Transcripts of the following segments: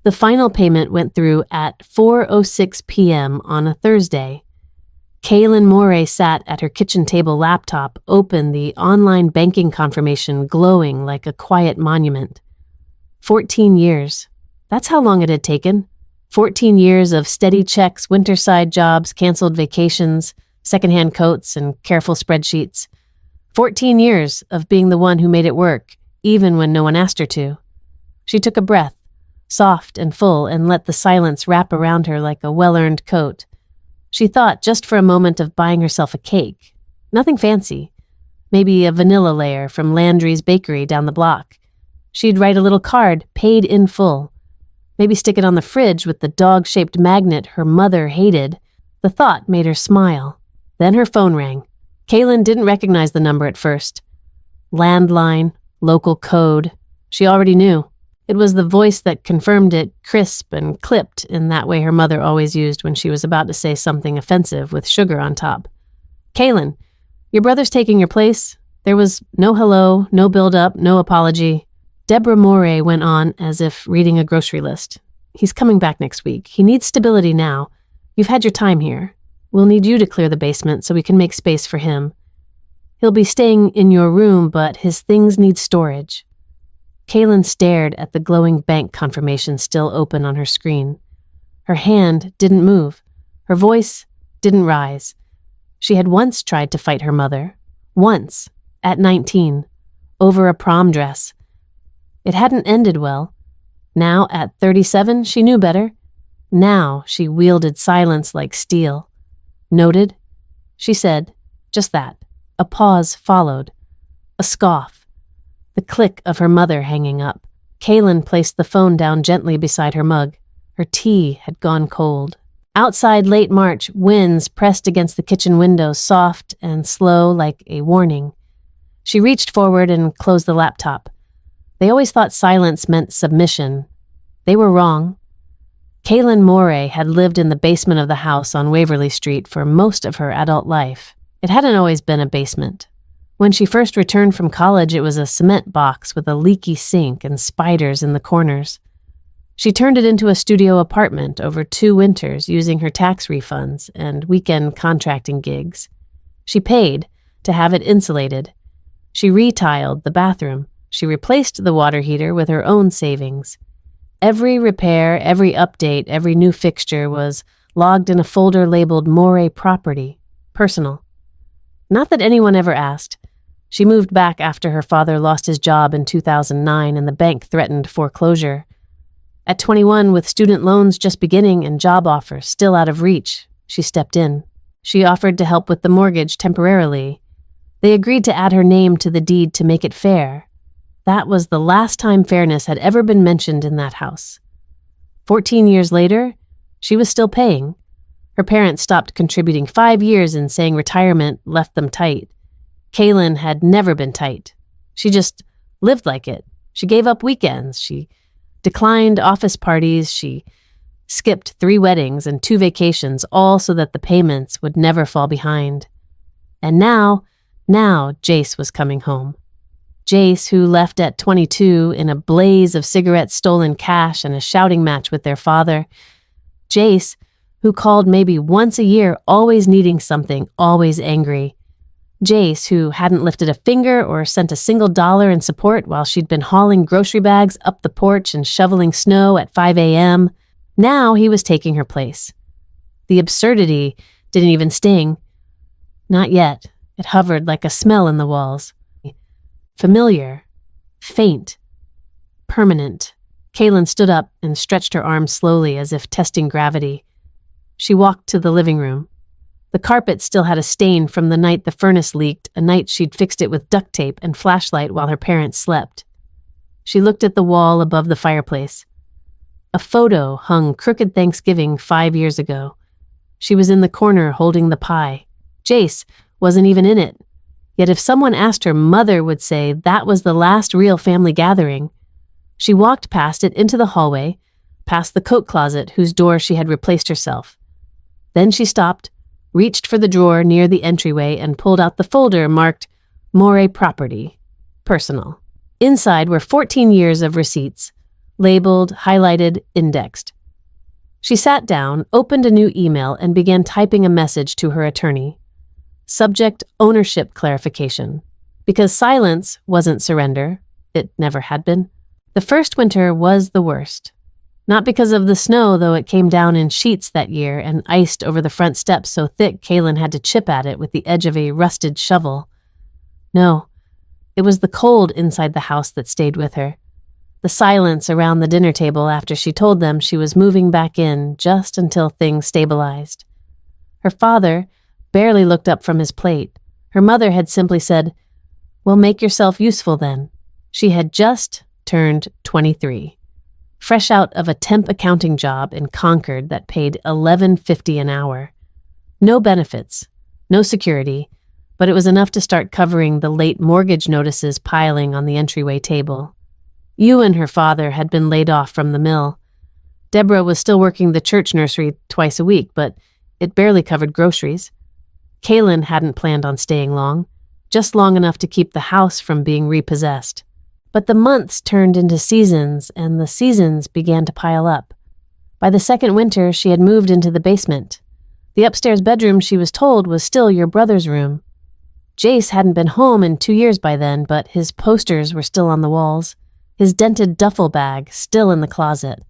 The final payment went through at 4:06 p.m. on a Thursday. Kaylin Morey sat at her kitchen table laptop, open, the online banking confirmation glowing like a quiet monument. 14 years. That's how long it had taken. 14 years of steady checks, winterside jobs, canceled vacations, secondhand coats, and careful spreadsheets. 14 years of being the one who made it work, even when no one asked her to. She took a breath, soft and full, and let the silence wrap around her like a well-earned coat. She thought just for a moment of buying herself a cake. Nothing fancy. Maybe a vanilla layer from Landry's Bakery down the block. She'd write a little card, paid in full. Maybe stick it on the fridge with the dog-shaped magnet her mother hated. The thought made her smile. Then her phone rang. Kaylin didn't recognize the number at first. Landline, local code. She already knew. It was the voice that confirmed it, crisp and clipped in that way her mother always used when she was about to say something offensive with sugar on top. Kaylin, your brother's taking your place. There was no hello, no build-up, no apology. Deborah Morey went on as if reading a grocery list. He's coming back next week. He needs stability now. You've had your time here. We'll need you to clear the basement so we can make space for him. He'll be staying in your room, but his things need storage. Kaylin stared at the glowing bank confirmation still open on her screen. Her hand didn't move. Her voice didn't rise. She had once tried to fight her mother. Once, at 19, over a prom dress. It hadn't ended well. Now, at 37, she knew better. Now, she wielded silence like steel. Noted? She said, just that. A pause followed. A scoff. The click of her mother hanging up. Kaylin placed the phone down gently beside her mug. Her tea had gone cold. Outside late March, winds pressed against the kitchen windows, soft and slow like a warning. She reached forward and closed the laptop. They always thought silence meant submission. They were wrong. Kaylin Morey had lived in the basement of the house on Waverly Street for most of her adult life. It hadn't always been a basement. When she first returned from college, it was a cement box with a leaky sink and spiders in the corners. She turned it into a studio apartment over 2 winters using her tax refunds and weekend contracting gigs. She paid to have it insulated. She retiled the bathroom. She replaced the water heater with her own savings. Every repair, every update, every new fixture was logged in a folder labeled Morey Property, personal. Not that anyone ever asked. She moved back after her father lost his job in 2009 and the bank threatened foreclosure. At 21, with student loans just beginning and job offers still out of reach, she stepped in. She offered to help with the mortgage temporarily. They agreed to add her name to the deed to make it fair. That was the last time fairness had ever been mentioned in that house. 14 years later, she was still paying. Her parents stopped contributing 5 years and saying retirement left them tight. Kaylin had never been tight. She just lived like it. She gave up weekends. She declined office parties. She skipped 3 weddings and 2 vacations, all so that the payments would never fall behind. And now Jace was coming home. Jace, who left at 22 in a blaze of cigarettes, stolen cash, and a shouting match with their father. Jace, who called maybe once a year, always needing something, always angry. Jace, who hadn't lifted a finger or sent a single dollar in support while she'd been hauling grocery bags up the porch and shoveling snow at 5 a.m. Now he was taking her place. The absurdity didn't even sting. Not yet. It hovered like a smell in the walls. Familiar. Faint. Permanent. Kaylin stood up and stretched her arms slowly as if testing gravity. She walked to the living room. The carpet still had a stain from the night the furnace leaked, a night she'd fixed it with duct tape and flashlight while her parents slept. She looked at the wall above the fireplace. A photo hung crooked Thanksgiving 5 years ago. She was in the corner holding the pie. Jace wasn't even in it. Yet if someone asked her, mother would say that was the last real family gathering. She walked past it into the hallway, past the coat closet whose door she had replaced herself. Then she stopped, reached for the drawer near the entryway, and pulled out the folder marked Morey Property, personal. Inside were 14 years of receipts, labeled, highlighted, indexed. She sat down, opened a new email, and began typing a message to her attorney. Subject: ownership clarification. Because silence wasn't surrender. It never had been. The first winter was the worst. Not because of the snow, though it came down in sheets that year and iced over the front steps so thick Kaylin had to chip at it with the edge of a rusted shovel. No, it was the cold inside the house that stayed with her. The silence around the dinner table after she told them she was moving back in just until things stabilized. Her father barely looked up from his plate. Her mother had simply said, "Well, make yourself useful then." She had just turned 23. Fresh out of a temp accounting job in Concord that paid $11.50 an hour. No benefits, no security, but it was enough to start covering the late mortgage notices piling on the entryway table. You and her father had been laid off from the mill. Deborah was still working the church nursery twice a week, but it barely covered groceries. Kaylin hadn't planned on staying long, just long enough to keep the house from being repossessed. But the months turned into seasons, and the seasons began to pile up. By the second winter, she had moved into the basement. The upstairs bedroom, she was told, was still your brother's room. Jace hadn't been home in 2 years by then, but his posters were still on the walls, his dented duffel bag still in the closet.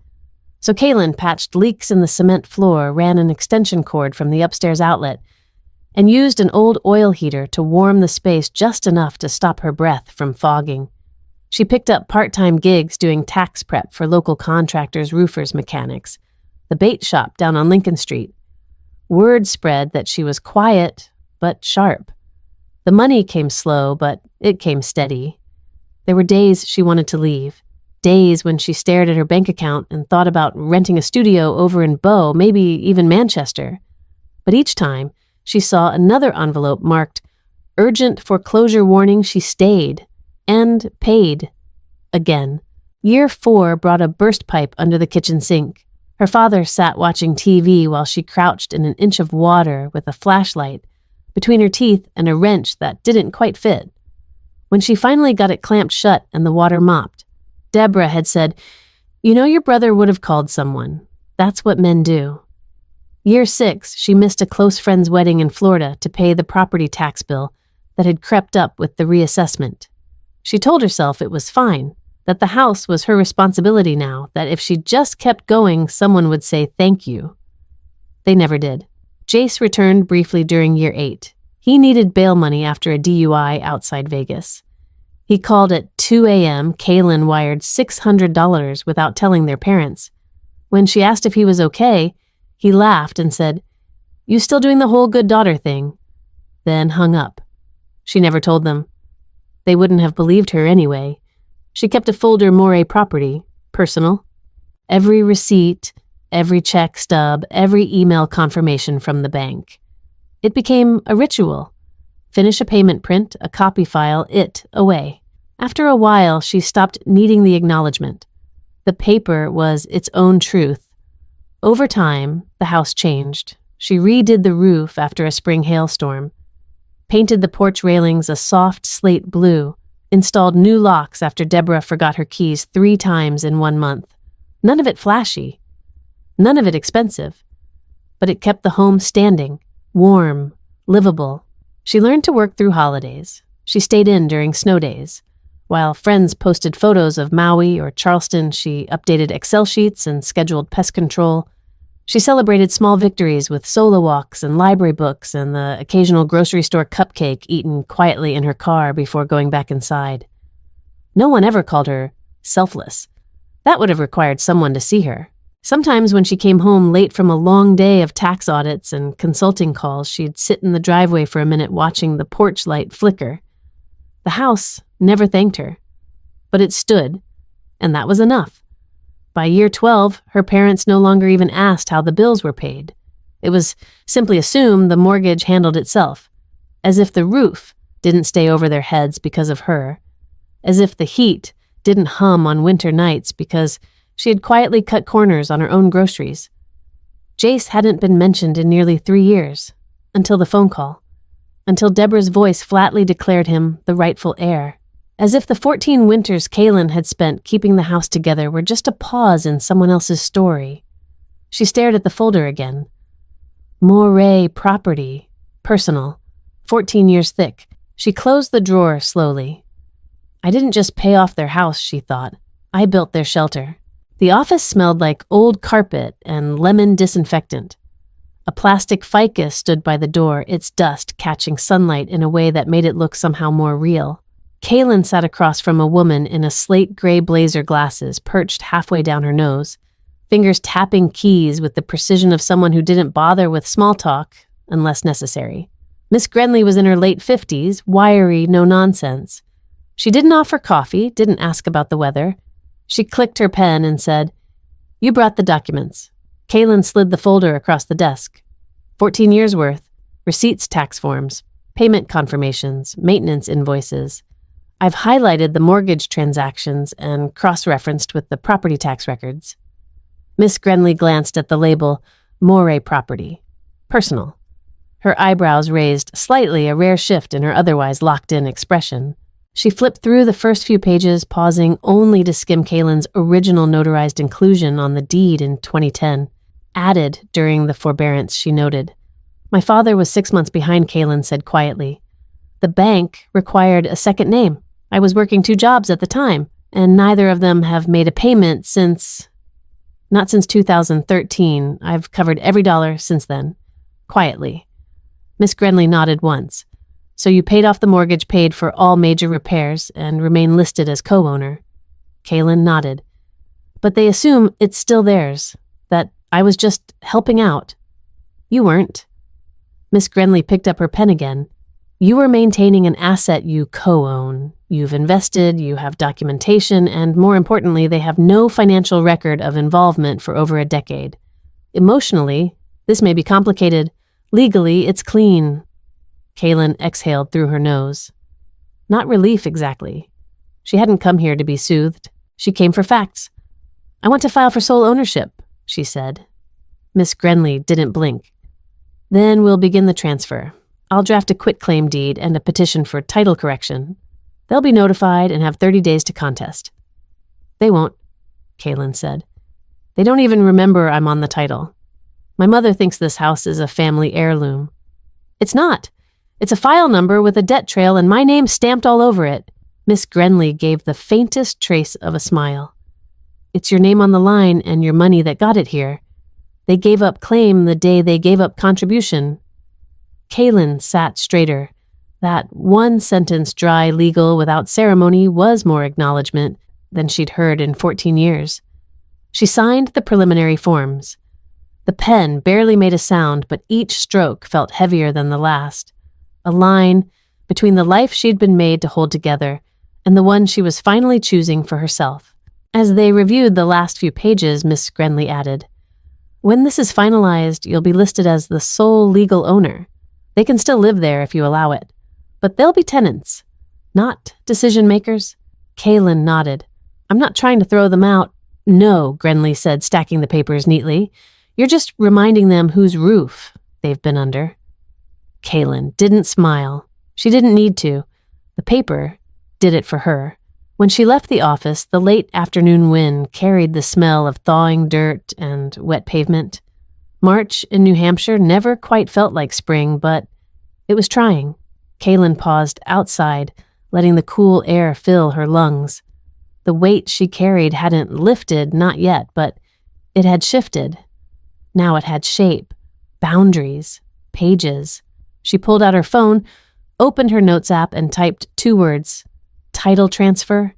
So Kaylin patched leaks in the cement floor, ran an extension cord from the upstairs outlet, and used an old oil heater to warm the space just enough to stop her breath from fogging. She picked up part-time gigs doing tax prep for local contractors, roofers, mechanics, the bait shop down on Lincoln Street. Word spread that she was quiet, but sharp. The money came slow, but it came steady. There were days she wanted to leave, days when she stared at her bank account and thought about renting a studio over in Bow, maybe even Manchester. But each time, she saw another envelope marked "Urgent foreclosure warning." She stayed. And paid. Again. Year 4 brought a burst pipe under the kitchen sink. Her father sat watching TV while she crouched in an inch of water with a flashlight between her teeth and a wrench that didn't quite fit. When she finally got it clamped shut and the water mopped, Deborah had said, "You know your brother would have called someone. That's what men do." Year 6, she missed a close friend's wedding in Florida to pay the property tax bill that had crept up with the reassessment. She told herself it was fine, that the house was her responsibility now, that if she just kept going, someone would say thank you. They never did. Jace returned briefly during year 8. He needed bail money after a DUI outside Vegas. He called at 2 a.m. Kaylin wired $600 without telling their parents. When she asked if he was okay, he laughed and said, "You still doing the whole good daughter thing?" Then hung up. She never told them. They wouldn't have believed her anyway. She kept a folder Moray property, personal. Every receipt, every check stub, every email confirmation from the bank. It became a ritual. Finish a payment print, a copy file, it away. After a while, she stopped needing the acknowledgement. The paper was its own truth. Over time, the house changed. She redid the roof after a spring hailstorm, painted the porch railings a soft slate blue, installed new locks after Deborah forgot her keys 3 times in 1 month. None of it flashy, none of it expensive, but it kept the home standing, warm, livable. She learned to work through holidays. She stayed in during snow days. While friends posted photos of Maui or Charleston, she updated Excel sheets and scheduled pest control. She celebrated small victories with solo walks and library books and the occasional grocery store cupcake eaten quietly in her car before going back inside. No one ever called her selfless. That would have required someone to see her. Sometimes when she came home late from a long day of tax audits and consulting calls, she'd sit in the driveway for a minute watching the porch light flicker. The house never thanked her, but it stood, and that was enough. By year 12, her parents no longer even asked how the bills were paid. It was simply assumed the mortgage handled itself, as if the roof didn't stay over their heads because of her, as if the heat didn't hum on winter nights because she had quietly cut corners on her own groceries. Jace hadn't been mentioned in nearly 3 years, until the phone call, until Deborah's voice flatly declared him the rightful heir. as if the 14 winters Kaylin had spent keeping the house together were just a pause in someone else's story. She stared at the folder again. Moray property, personal, 14 years thick. She closed the drawer slowly. I didn't just pay off their house, she thought. I built their shelter. The office smelled like old carpet and lemon disinfectant. A plastic ficus stood by the door, its dust catching sunlight in a way that made it look somehow more real. Kaylin sat across from a woman in a slate gray blazer glasses perched halfway down her nose, fingers tapping keys with the precision of someone who didn't bother with small talk unless necessary. Miss Grenly was in her late 50s, wiry, no nonsense. She didn't offer coffee, didn't ask about the weather. She clicked her pen and said, "You brought the documents." Kaylin slid the folder across the desk. 14 years worth, receipts, tax forms, payment confirmations, maintenance invoices. I've highlighted the mortgage transactions and cross-referenced with the property tax records. Miss Grenly glanced at the label, Moray property, personal. Her eyebrows raised slightly, a rare shift in her otherwise locked-in expression. She flipped through the first few pages, pausing only to skim Kaylin's original notarized inclusion on the deed in 2010, added during the forbearance, she noted. My father was 6 months behind, Kaylin said quietly. The bank required a second name. I was working 2 jobs at the time, and neither of them have made a payment not since 2013. I've covered every dollar since then. Quietly. Miss Grenly nodded once. So you paid off the mortgage, paid for all major repairs, and remain listed as co-owner. Kaylin nodded. But they assume it's still theirs, that I was just helping out. You weren't. Miss Grenly picked up her pen again. You were maintaining an asset you co-own. You've invested, you have documentation, and more importantly, they have no financial record of involvement for over a decade. Emotionally, this may be complicated. Legally, it's clean. Kaylin exhaled through her nose. Not relief, exactly. She hadn't come here to be soothed. She came for facts. I want to file for sole ownership, she said. Miss Grenly didn't blink. Then we'll begin the transfer. I'll draft a quitclaim deed and a petition for title correction. They'll be notified and have 30 days to contest. They won't, Kaylin said. They don't even remember I'm on the title. My mother thinks this house is a family heirloom. It's not. It's a file number with a debt trail and my name stamped all over it. Miss Grenly gave the faintest trace of a smile. It's your name on the line and your money that got it here. They gave up claim the day they gave up contribution. Kaylin sat straighter. That one sentence, dry, legal, without ceremony, was more acknowledgement than she'd heard in 14 years. She signed the preliminary forms. The pen barely made a sound, but each stroke felt heavier than the last. A line between the life she'd been made to hold together and the one she was finally choosing for herself. As they reviewed the last few pages, Miss Grenly added, When this is finalized, you'll be listed as the sole legal owner. They can still live there if you allow it. But they'll be tenants, not decision makers. Kaylin nodded. I'm not trying to throw them out. No, Grenly said, stacking the papers neatly. You're just reminding them whose roof they've been under. Kaylin didn't smile. She didn't need to. The paper did it for her. When she left the office, the late afternoon wind carried the smell of thawing dirt and wet pavement. March in New Hampshire never quite felt like spring, but it was trying. Kaylin paused outside, letting the cool air fill her lungs. The weight she carried hadn't lifted, not yet, but it had shifted. Now it had shape, boundaries, pages. She pulled out her phone, opened her notes app, and typed 2 words, title transfer.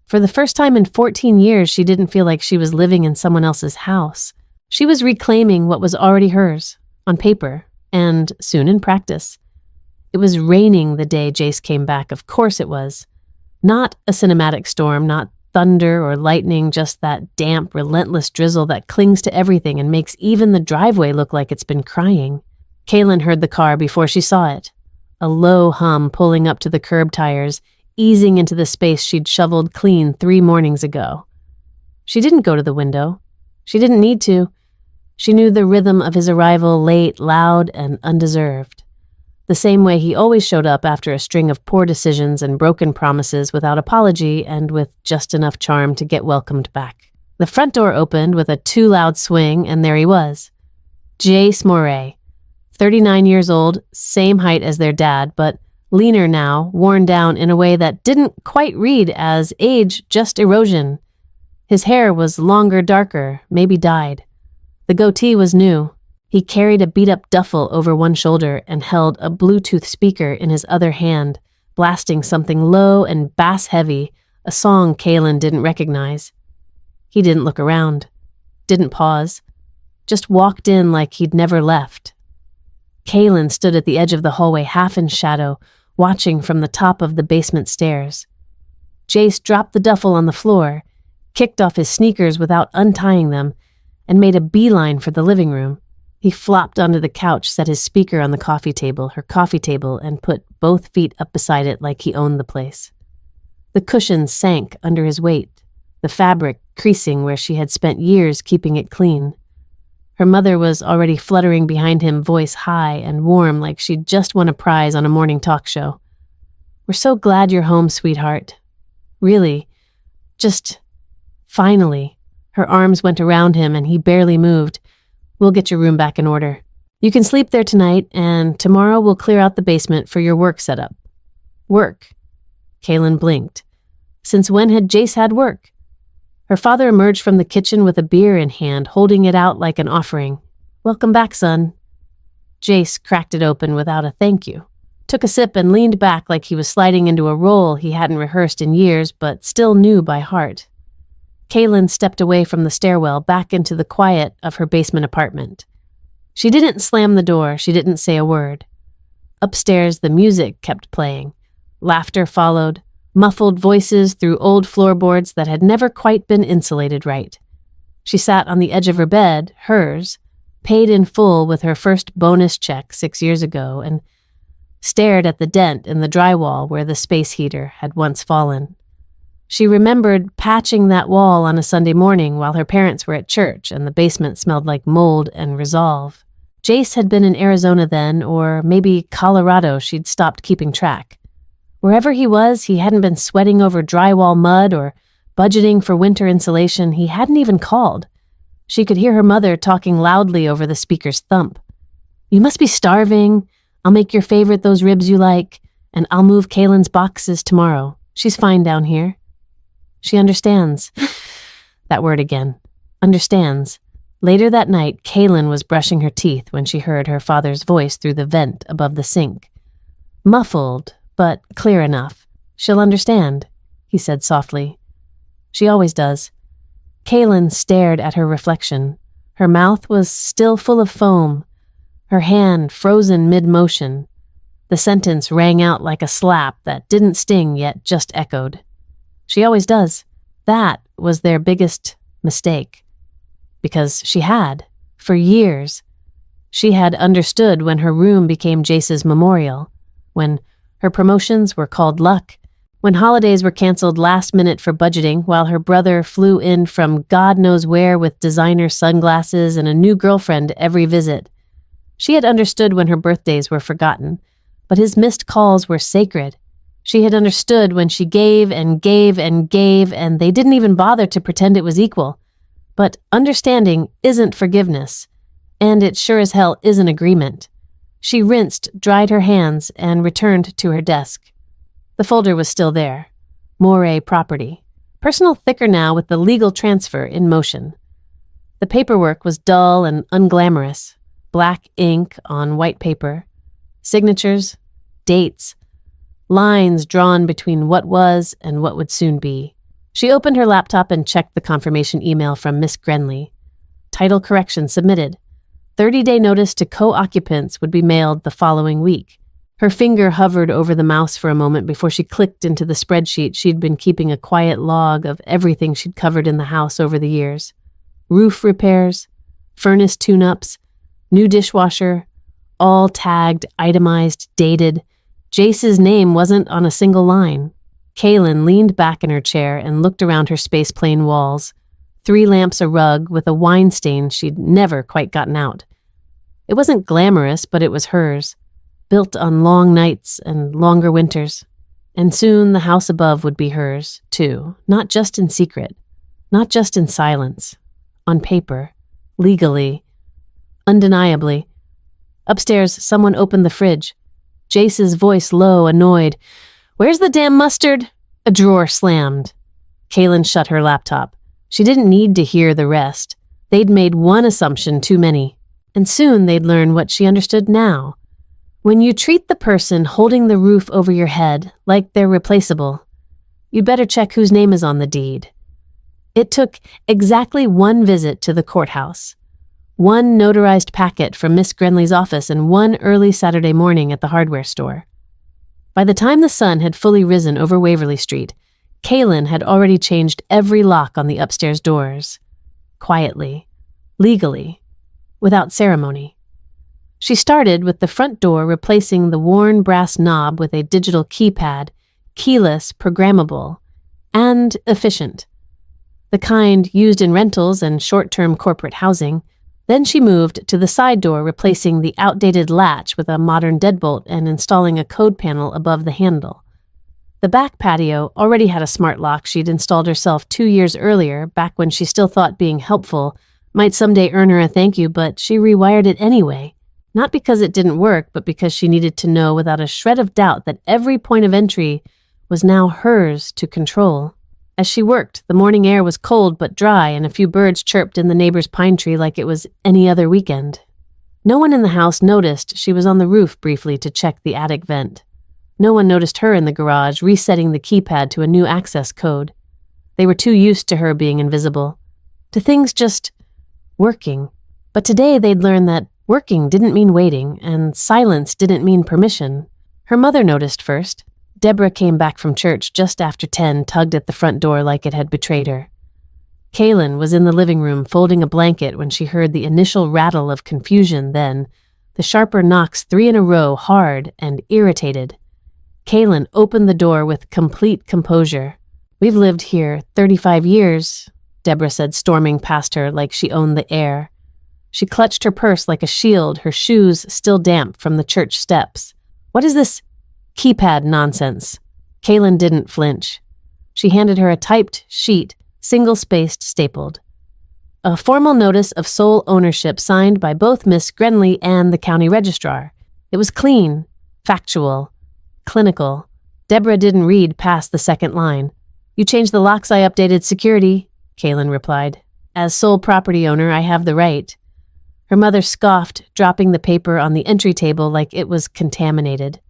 For the first time in 14 years, she didn't feel like she was living in someone else's house. She was reclaiming what was already hers, on paper, and soon in practice. It was raining the day Jace came back, of course it was. Not a cinematic storm, not thunder or lightning, just that damp, relentless drizzle that clings to everything and makes even the driveway look like it's been crying. Kaylin heard the car before she saw it. A low hum pulling up to the curb tires, easing into the space she'd shoveled clean 3 mornings ago. She didn't go to the window. She didn't need to. She knew the rhythm of his arrival late, loud, and undeserved. the same way he always showed up after a string of poor decisions and broken promises without apology and with just enough charm to get welcomed back. The front door opened with a too loud swing, and there he was. Jace Moray, 39 years old, same height as their dad, but leaner now, worn down in a way that didn't quite read as age, just erosion. His hair was longer, darker, maybe dyed. The goatee was new. He carried a beat-up duffel over one shoulder and held a Bluetooth speaker in his other hand, blasting something low and bass-heavy, a song Kaylin didn't recognize. He didn't look around, didn't pause, just walked in like he'd never left. Kaylin stood at the edge of the hallway, half in shadow, watching from the top of the basement stairs. Jace dropped the duffel on the floor, kicked off his sneakers without untying them, and made a beeline for the living room. He flopped onto the couch, set his speaker on the her coffee table, and put both feet up beside it like he owned the place. The cushions sank under his weight, the fabric creasing where she had spent years keeping it clean. Her mother was already fluttering behind him, voice high and warm like she'd just won a prize on a morning talk show. "We're so glad you're home, sweetheart. Really, just finally." Her arms went around him and he barely moved. "We'll get your room back in order. You can sleep there tonight, and tomorrow we'll clear out the basement for your work setup." Work? Kaylin blinked. Since when had Jace had work? Her father emerged from the kitchen with a beer in hand, holding it out like an offering. "Welcome back, son." Jace cracked it open without a thank you, took a sip and leaned back like he was sliding into a role he hadn't rehearsed in years but still knew by heart. Kaylin stepped away from the stairwell back into the quiet of her basement apartment. She didn't slam the door, she didn't say a word. Upstairs, the music kept playing. Laughter followed, muffled voices through old floorboards that had never quite been insulated right. She sat on the edge of her bed, hers, paid in full with her first bonus check 6 years ago, and stared at the dent in the drywall where the space heater had once fallen. She remembered patching that wall on a Sunday morning while her parents were at church and the basement smelled like mold and resolve. Jace had been in Arizona then, or maybe Colorado. She'd stopped keeping track. Wherever he was, he hadn't been sweating over drywall mud or budgeting for winter insulation. He hadn't even called. She could hear her mother talking loudly over the speaker's thump. "You must be starving. I'll make your favorite those ribs you like, and I'll move Kaylin's boxes tomorrow. She's fine down here. She understands." That word again. Understands. Later that night, Kaylin was brushing her teeth when she heard her father's voice through the vent above the sink. Muffled, but clear enough. "She'll understand," he said softly. "She always does." Kaylin stared at her reflection. Her mouth was still full of foam, her hand frozen mid-motion. The sentence rang out like a slap that didn't sting yet just echoed. She always does. That was their biggest mistake. Because she had, for years. She had understood when her room became Jace's memorial, when her promotions were called luck, when holidays were canceled last minute for budgeting while her brother flew in from God knows where with designer sunglasses and a new girlfriend every visit. She had understood when her birthdays were forgotten, but his missed calls were sacred. She had understood when she gave and gave and gave, and they didn't even bother to pretend it was equal. But understanding isn't forgiveness, and it sure as hell isn't agreement. She rinsed, dried her hands, and returned to her desk. The folder was still there. Moray property. Personal thicker now with the legal transfer in motion. The paperwork was dull and unglamorous. Black ink on white paper. Signatures. Dates. Lines drawn between what was and what would soon be. She opened her laptop and checked the confirmation email from Miss Grenly. Title correction submitted. 30-day notice to co-occupants would be mailed the following week. Her finger hovered over the mouse for a moment before she clicked into the spreadsheet she'd been keeping a quiet log of everything she'd covered in the house over the years. Roof repairs, furnace tune-ups, new dishwasher, all tagged, itemized, dated. Jace's name wasn't on a single line. Kaylin leaned back in her chair and looked around her space-plane walls. 3 lamps, a rug with a wine stain she'd never quite gotten out. It wasn't glamorous, but it was hers. built on long nights and longer winters. And soon the house above would be hers, too, not just in secret, not just in silence, on paper, legally, undeniably. Upstairs, someone opened the fridge. Jace's voice low, annoyed. "Where's the damn mustard?" A drawer slammed. Kaylin shut her laptop. She didn't need to hear the rest. They'd made one assumption too many. And soon they'd learn what she understood now. When you treat the person holding the roof over your head like they're replaceable, you'd better check whose name is on the deed. It took exactly one visit to the courthouse, one notarized packet from Miss Grenley's office, and one early Saturday morning at the hardware store. By the time the sun had fully risen over Waverly Street, Kaylin had already changed every lock on the upstairs doors. Quietly, legally, without ceremony. She started with the front door replacing the worn brass knob with a digital keypad, keyless, programmable, and efficient. The kind used in rentals and short-term corporate housing. Then she moved to the side door replacing the outdated latch with a modern deadbolt and installing a code panel above the handle. The back patio already had a smart lock she'd installed herself 2 years earlier, back when she still thought being helpful might someday earn her a thank you, but she rewired it anyway. Not because it didn't work, but because she needed to know without a shred of doubt that every point of entry was now hers to control. As she worked, the morning air was cold but dry, and a few birds chirped in the neighbor's pine tree like it was any other weekend. No one in the house noticed she was on the roof briefly to check the attic vent. No one noticed her in the garage, resetting the keypad to a new access code. They were too used to her being invisible, to things just working. But today they'd learned that working didn't mean waiting, and silence didn't mean permission. Her mother noticed first. Deborah came back from church just after 10, tugged at the front door like it had betrayed her. Kaylin was in the living room folding a blanket when she heard the initial rattle of confusion, then the sharper knocks 3 in a row, hard and irritated. Kaylin opened the door with complete composure. "We've lived here 35 years, Deborah said, storming past her like she owned the air. She clutched her purse like a shield, her shoes still damp from the church steps. "What is this keypad nonsense?" Kaylin didn't flinch. She handed her a typed sheet, single-spaced, stapled. A formal notice of sole ownership signed by both Miss Grenley and the county registrar. It was clean, factual, clinical. Deborah didn't read past the second line. "You changed the locks, I updated security," Kaylin replied. "As sole property owner, I have the right." Her mother scoffed, dropping the paper on the entry table like it was contaminated.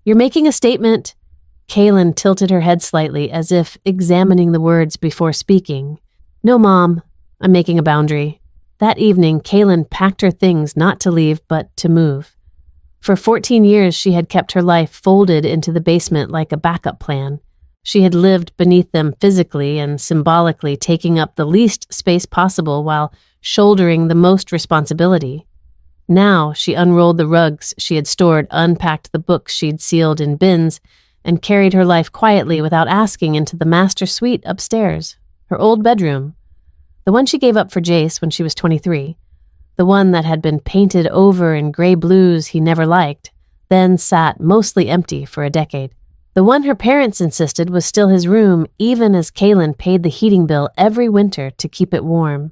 "You're making a statement." Kaylin tilted her head slightly as if examining the words before speaking. "No, Mom, I'm making a boundary." That evening, Kaylin packed her things not to leave but to move. For 14 years, she had kept her life folded into the basement like a backup plan. She had lived beneath them physically and symbolically, taking up the least space possible while shouldering the most responsibility. Now she unrolled the rugs she had stored, unpacked the books she'd sealed in bins, and carried her life quietly without asking into the master suite upstairs, her old bedroom, the one she gave up for Jace when she was 23, the one that had been painted over in gray blues he never liked, then sat mostly empty for a decade. The one her parents insisted was still his room, even as Kaylin paid the heating bill every winter to keep it warm.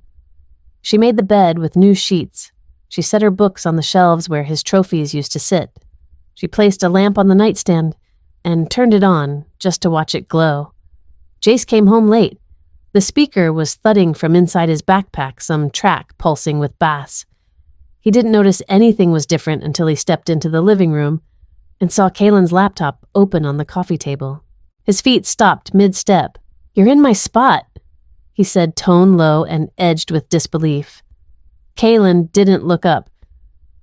She made the bed with new sheets. She set her books on the shelves where his trophies used to sit. She placed a lamp on the nightstand and turned it on just to watch it glow. Jace came home late. The speaker was thudding from inside his backpack, some track pulsing with bass. He didn't notice anything was different until he stepped into the living room and saw Kaylin's laptop open on the coffee table. His feet stopped mid-step. "You're in my spot," he said, tone low and edged with disbelief. Kaylin didn't look up.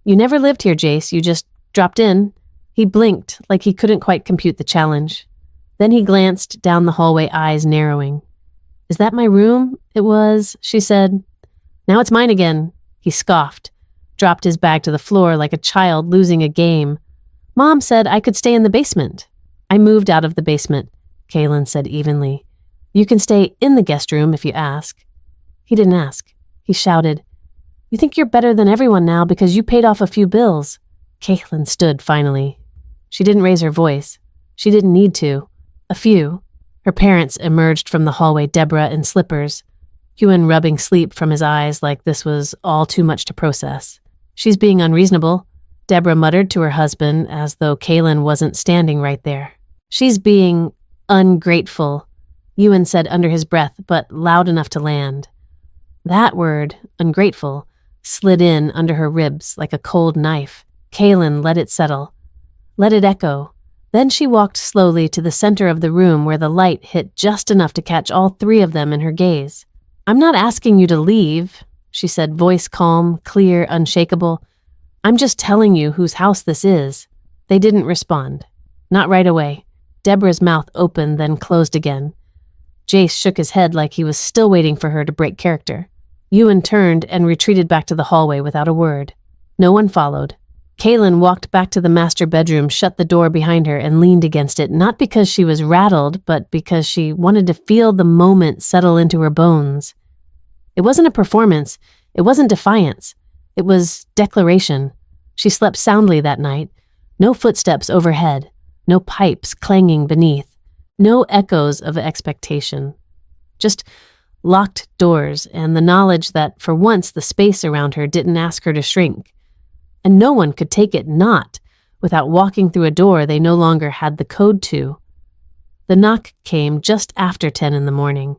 "You never lived here, Jace. You just dropped in." He blinked like he couldn't quite compute the challenge. Then he glanced down the hallway, eyes narrowing. "Is that my room?" "It was," she said. "Now it's mine again," he scoffed, dropped his bag to the floor like a child losing a game. "Mom said I could stay in the basement." "I moved out of the basement," Kaylin said evenly. "You can stay in the guest room if you ask." He didn't ask. He shouted, "You think you're better than everyone now because you paid off a few bills." Caitlin stood finally. She didn't raise her voice. She didn't need to. A few. Her parents emerged from the hallway, Deborah in slippers, Ewan rubbing sleep from his eyes like this was all too much to process. She's being unreasonable, Deborah muttered to her husband as though Caitlin wasn't standing right there. She's being ungrateful, Ewan said under his breath, but loud enough to land. That word, ungrateful, slid in under her ribs like a cold knife. Caitlin let it settle. Let it echo. Then she walked slowly to the center of the room where the light hit just enough to catch all three of them in her gaze. "I'm not asking you to leave," she said, voice calm, clear, unshakable. "I'm just telling you whose house this is." They didn't respond. Not right away. Deborah's mouth opened, then closed again. Jace shook his head like he was still waiting for her to break character. Ewan turned and retreated back to the hallway without a word. No one followed. Caitlin walked back to the master bedroom, shut the door behind her, and leaned against it, not because she was rattled, but because she wanted to feel the moment settle into her bones. It wasn't a performance. It wasn't defiance. It was declaration. She slept soundly that night. No footsteps overhead. No pipes clanging beneath. No echoes of expectation. Just locked doors and the knowledge that for once the space around her didn't ask her to shrink. And no one could take it not without walking through a door they no longer had the code to. The knock came just after 10 in the morning.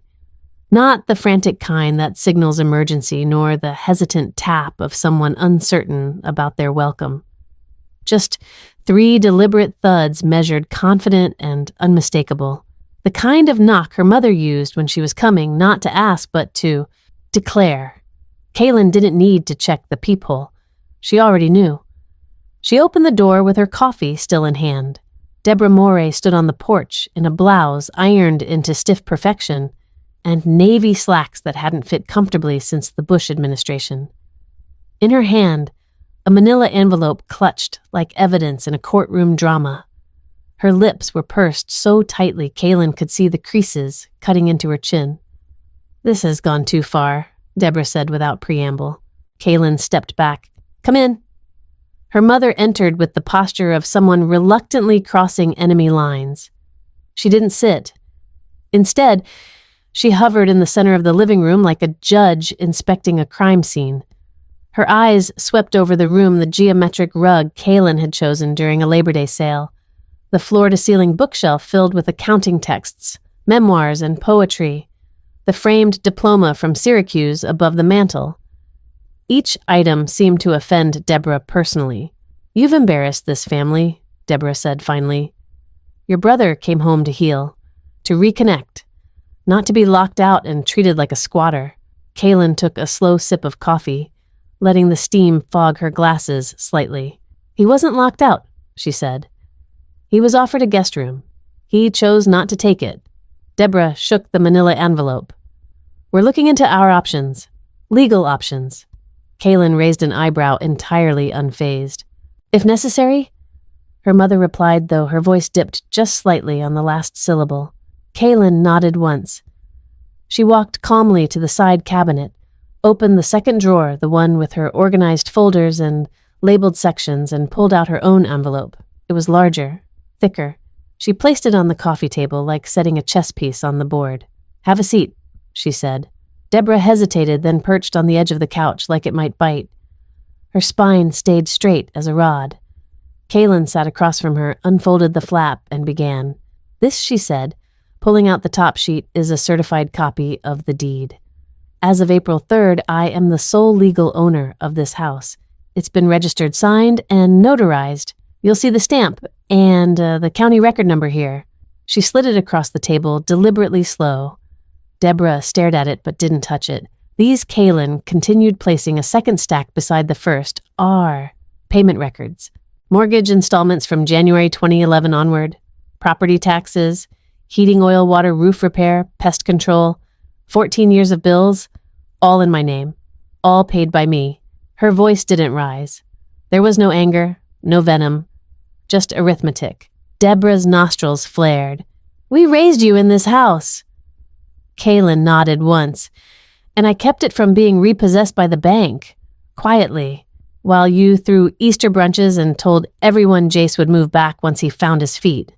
Not the frantic kind that signals emergency, nor the hesitant tap of someone uncertain about their welcome. Just 3 deliberate thuds measured confident and unmistakable. The kind of knock her mother used when she was coming, not to ask, but to declare. Caitlin didn't need to check the peephole. She already knew. She opened the door with her coffee still in hand. Deborah Morey stood on the porch in a blouse ironed into stiff perfection and navy slacks that hadn't fit comfortably since the Bush administration. In her hand, a manila envelope clutched like evidence in a courtroom drama. Her lips were pursed so tightly Caitlin could see the creases cutting into her chin. "This has gone too far," Deborah said without preamble. Caitlin stepped back. "Come in." Her mother entered with the posture of someone reluctantly crossing enemy lines. She didn't sit. Instead, she hovered in the center of the living room like a judge inspecting a crime scene. Her eyes swept over the room, the geometric rug Caitlin had chosen during a Labor Day sale, the floor-to-ceiling bookshelf filled with accounting texts, memoirs, and poetry, the framed diploma from Syracuse above the mantel. Each item seemed to offend Deborah personally. "You've embarrassed this family," Deborah said finally. "Your brother came home to heal, to reconnect, not to be locked out and treated like a squatter." Caitlin took a slow sip of coffee, letting the steam fog her glasses slightly. "He wasn't locked out," she said. "He was offered a guest room. He chose not to take it." Deborah shook the manila envelope. "We're looking into our options. Legal options." Caitlin raised an eyebrow, entirely unfazed. "If necessary?" Her mother replied, though her voice dipped just slightly on the last syllable. Caitlin nodded once. She walked calmly to the side cabinet, opened the second drawer, the one with her organized folders and labeled sections, and pulled out her own envelope. It was larger, thicker. She placed it on the coffee table like setting a chess piece on the board. "Have a seat," she said. Deborah hesitated, then perched on the edge of the couch like it might bite. Her spine stayed straight as a rod. Caitlin sat across from her, unfolded the flap, and began. "This," she said, pulling out the top sheet, "is a certified copy of the deed. As of April 3rd, I am the sole legal owner of this house. It's been registered, signed, and notarized. You'll see the stamp and the county record number here." She slid it across the table, deliberately slow. Deborah stared at it but didn't touch it. These Caitlin continued placing a second stack beside the first. R. Payment records. Mortgage installments from January 2011 onward. Property taxes. Heating oil, water, roof repair, pest control. 14 years of bills. All in my name. All paid by me. Her voice didn't rise. There was no anger, no venom. Just arithmetic. Deborah's nostrils flared. "We raised you in this house." Caitlin nodded once, "And I kept it from being repossessed by the bank. Quietly. while you threw Easter brunches and told everyone Jace would move back once he found his feet.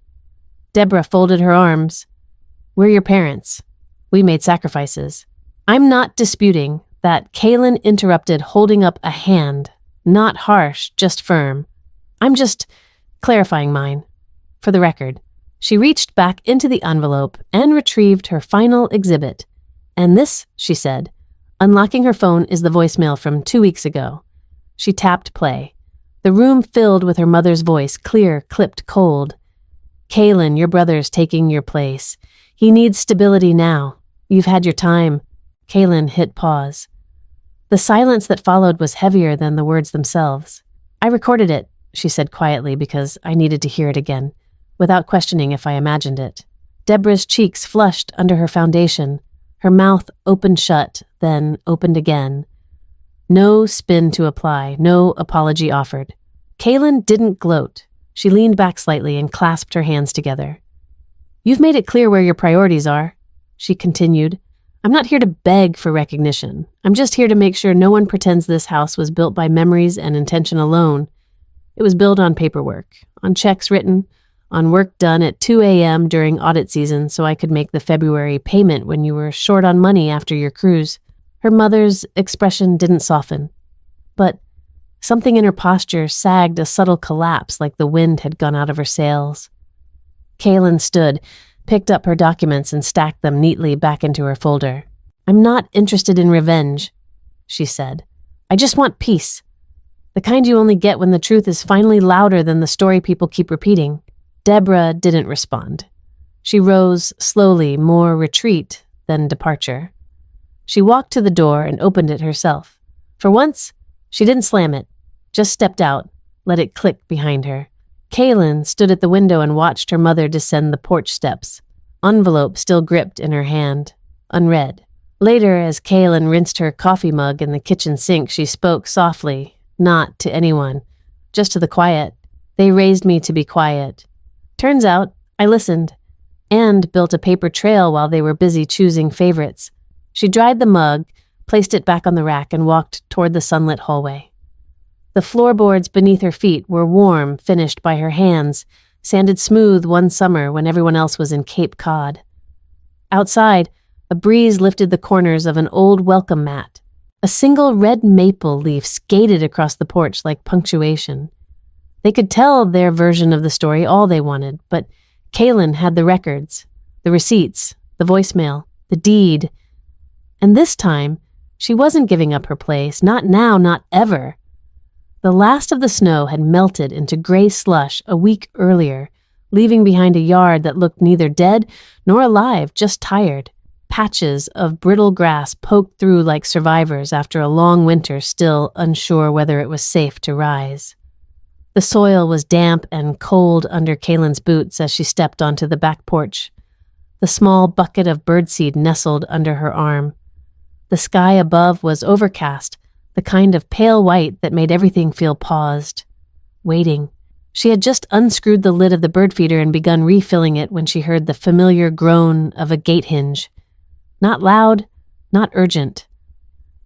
Deborah folded her arms. We're your parents. We made sacrifices. I'm not disputing that. Kaylin interrupted, holding up a hand. Not harsh, just firm. I'm just clarifying mine. For the record. She reached back into the envelope and retrieved her final exhibit. And this, she said, unlocking her phone, is the voicemail from 2 weeks ago. She tapped play. The room filled with her mother's voice, clear, clipped, cold. Kaylin, your brother's taking your place. He needs stability now. You've had your time. Kaylin hit pause. The silence that followed was heavier than the words themselves. I recorded it, she said quietly, because I needed to hear it again, without questioning if I imagined it. Deborah's cheeks flushed under her foundation. Her mouth opened shut, then opened again. No spin to apply, no apology offered. Kaylin didn't gloat. She leaned back slightly and clasped her hands together. You've made it clear where your priorities are, she continued. I'm not here to beg for recognition. I'm just here to make sure no one pretends this house was built by memories and intention alone. It was built on paperwork, on checks written, on work done at 2 a.m. during audit season so I could make the February payment when you were short on money after your cruise. Her mother's expression didn't soften, but something in her posture sagged a subtle collapse like the wind had gone out of her sails. Kaylin stood, picked up her documents and stacked them neatly back into her folder. I'm not interested in revenge, she said. I just want peace. The kind you only get when the truth is finally louder than the story people keep repeating. Deborah didn't respond. She rose slowly, more retreat than departure. She walked to the door and opened it herself. For once, she didn't slam it, just stepped out, let it click behind her. Kaylin stood at the window and watched her mother descend the porch steps, envelope still gripped in her hand, unread. Later, as Kaylin rinsed her coffee mug in the kitchen sink, she spoke softly, not to anyone, just to the quiet. They raised me to be quiet. Turns out, I listened, and built a paper trail while they were busy choosing favorites. She dried the mug, placed it back on the rack, and walked toward the sunlit hallway. The floorboards beneath her feet were warm, finished by her hands, sanded smooth one summer when everyone else was in Cape Cod. Outside, a breeze lifted the corners of an old welcome mat. A single red maple leaf skated across the porch like punctuation. They could tell their version of the story all they wanted, but Kaylin had the records, the receipts, the voicemail, the deed. And this time, she wasn't giving up her place, not now, not ever. The last of the snow had melted into gray slush a week earlier, leaving behind a yard that looked neither dead nor alive, just tired. Patches of brittle grass poked through like survivors after a long winter, still unsure whether it was safe to rise. The soil was damp and cold under Kaylin's boots as she stepped onto the back porch. The small bucket of birdseed nestled under her arm. The sky above was overcast, the kind of pale white that made everything feel paused, waiting. She had just unscrewed the lid of the bird feeder and begun refilling it when she heard the familiar groan of a gate hinge. Not loud, not urgent.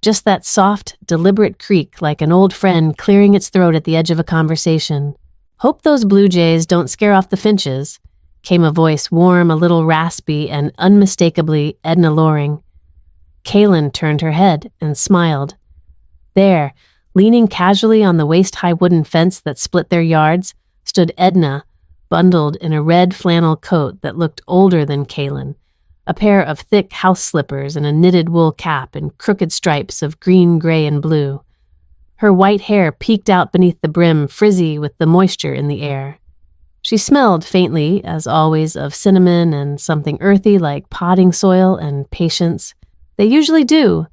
Just that soft, deliberate creak like an old friend clearing its throat at the edge of a conversation. Hope those blue jays don't scare off the finches, came a voice warm, a little raspy, and unmistakably Edna Loring. Kaylin turned her head and smiled. There, leaning casually on the waist-high wooden fence that split their yards, stood Edna, bundled in a red flannel coat that looked older than Kaylin, a pair of thick house slippers and a knitted wool cap and crooked stripes of green, gray, and blue. Her white hair peeked out beneath the brim, frizzy with the moisture in the air. She smelled faintly, as always, of cinnamon and something earthy like potting soil and patience. They usually do,